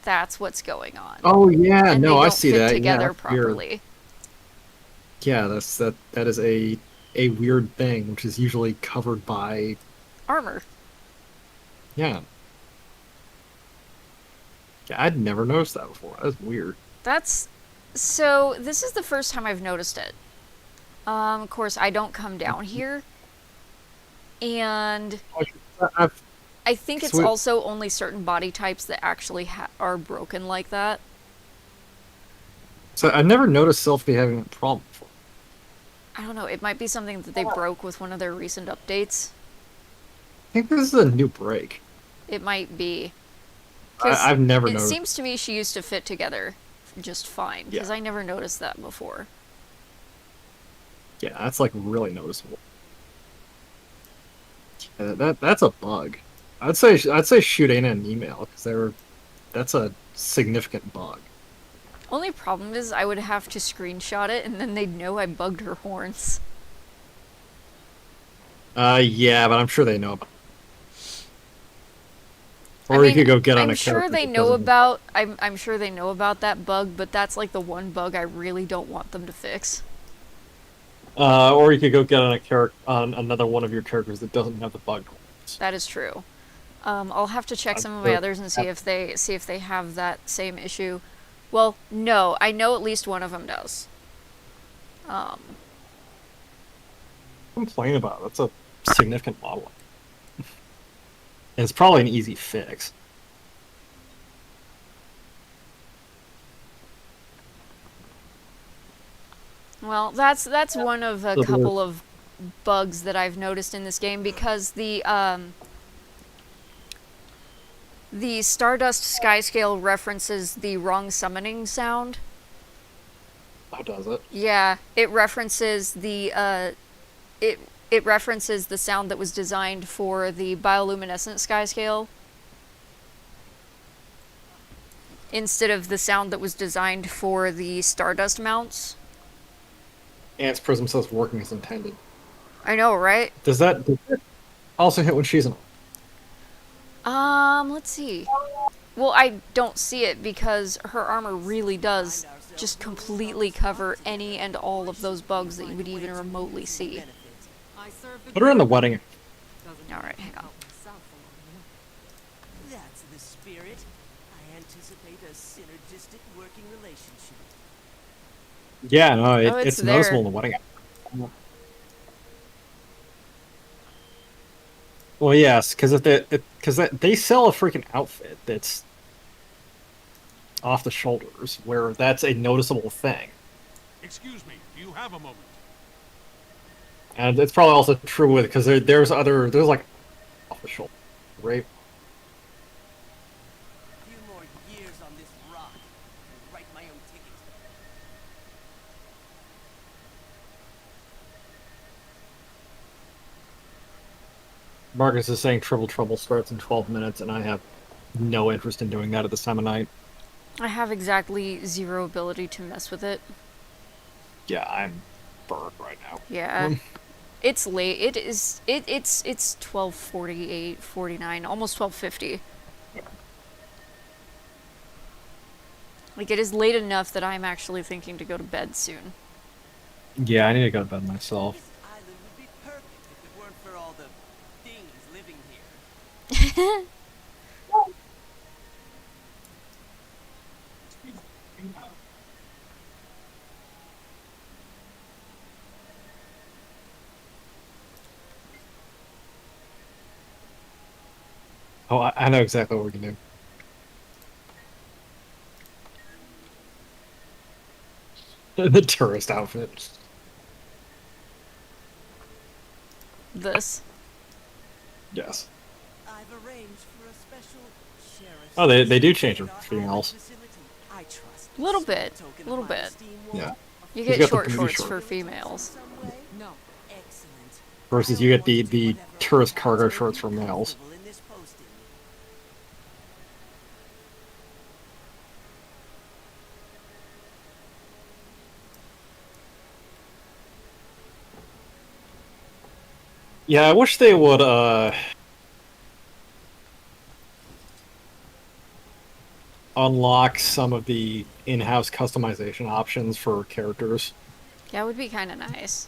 That's what's going on.
Oh yeah,
and
no,
they
I see
don't fit
that.
together
Yeah,
properly.
Yeah, that is a weird thing, which is usually covered by
armor.
Yeah. Yeah, I'd never noticed that before. That's weird.
So this is the first time I've noticed it. Of course, I don't come down here, and I think it's also only certain body types that actually are broken like that.
So I've never noticed Sylphie having a problem before.
I don't know. It might be something that they broke with one of their recent updates.
I think this is a new break.
It might be.
I've never noticed.
It seems to me she used to fit together just fine, because I never noticed that before.
Yeah, that's like really noticeable. Yeah, that's a bug. I'd say shoot Aina an email, because that's a significant bug.
Only problem is I would have to screenshot it, and then they'd know I bugged her horns.
Yeah, but I'm sure they know about it. Or you could go get on a character.
I'm sure they know about that bug, but that's like the one bug I really don't want them to fix.
Or you could go get on another one of your characters that doesn't have the bug.
That is true. I'll have to check some of my others and see if they have that same issue. Well, no, I know at least one of them does.
Complain about it. That's a significant model. And it's probably an easy fix.
Well, that's one of a
So
couple of bugs that I've noticed in this game, because the Stardust sky scale references the wrong summoning sound.
How does it?
Yeah, it references it references the sound that was designed for the bioluminescent sky scale instead of the sound that was designed for the Stardust mounts.
Ant's Prism says working as intended.
I know, right?
Does that also hit when she's in?
Let's see. Well, I don't see it because her armor really does just completely cover any and all of those bugs that you would even remotely see.
I serve the
Put her in the wedding.
Alright, hang on.
That's the spirit. I anticipate a synergistic working relationship.
Yeah, no,
it's
it's noticeable
there.
in the wedding. Well, yes, because they sell a freaking outfit that's off the shoulders, where that's a noticeable thing,
Excuse me, do you have a moment?
and it's probably also true with because there's like off the shoulder, right?
A few more years on this rock and write my own ticket.
Marcus is saying Triple Trouble starts in 12 minutes, and I have no interest in doing that at this time of night.
I have exactly zero ability to mess with it.
Yeah, I'm burned right now.
Yeah. It's late. It's 12:48, 49, almost 12:50. Like, it is late enough that I'm actually thinking to go to bed soon.
Yeah, I need to go to bed myself.
This island would be perfect if it weren't for all the things living here.
Oh, I know exactly what we can do. The tourist outfit.
This.
Yes.
I've arranged for a special sheriff's
Oh, they do change
visit
her
at our
females.
facility. I trust
A little
this
bit.
token
A little
of my
bit.
esteem
Yeah.
won't
You
She's
get
got the
short
booty
shorts
short.
for females.
some way.
No.
Excellent.
Versus
I
you get
only want to do
the
whatever
tourist
I can
cargo
to make
shorts
you
for males.
comfortable in this posting.
Yeah, I wish they would unlock some of the in-house customization options for characters.
Yeah, it would be kind of nice.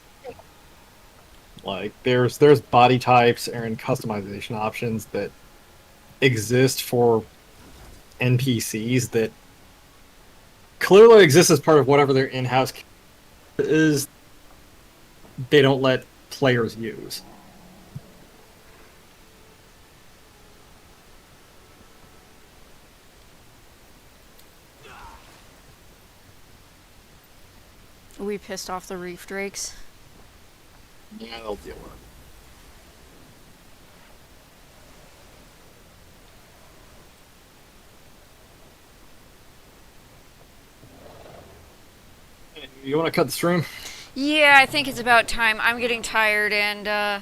Like there's body types and customization options that exist for NPCs that clearly exist as part of whatever their in-house is. They don't let players use.
We pissed off the reef drakes.
Yeah, they'll deal with it. You want to cut the stream?
Yeah, I think it's about time. I'm getting tired and,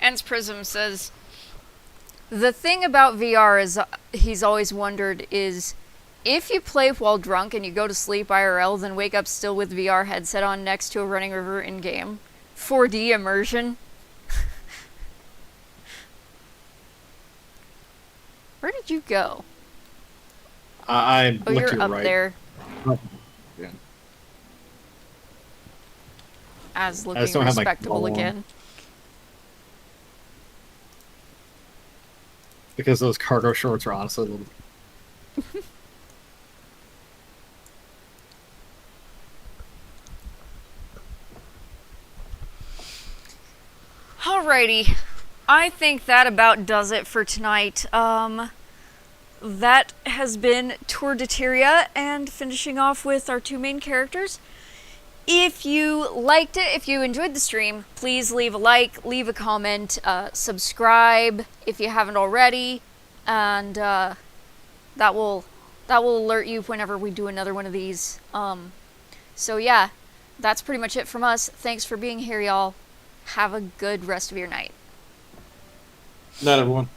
Ends Prism says, the thing about VR is he's always wondered is if you play while drunk and you go to sleep IRL, then wake up still with VR headset on next to a running river in game. 4D immersion. Where did you go?
I
Oh,
looked to
you're
your
up
right.
there.
Yeah.
as
just
looking
don't have my
respectable
collar on.
again.
Because those cargo shorts are honestly a little...
Alrighty. I think that about does it for tonight. That has been Tour de Tyria, and finishing off with our two main characters. If you liked it, if you enjoyed the stream, please leave a like, leave a comment, subscribe if you haven't already, and that will alert you whenever we do another one of these. So yeah, that's pretty much it from us. Thanks for being here, y'all. Have a good rest of your night.
Not everyone.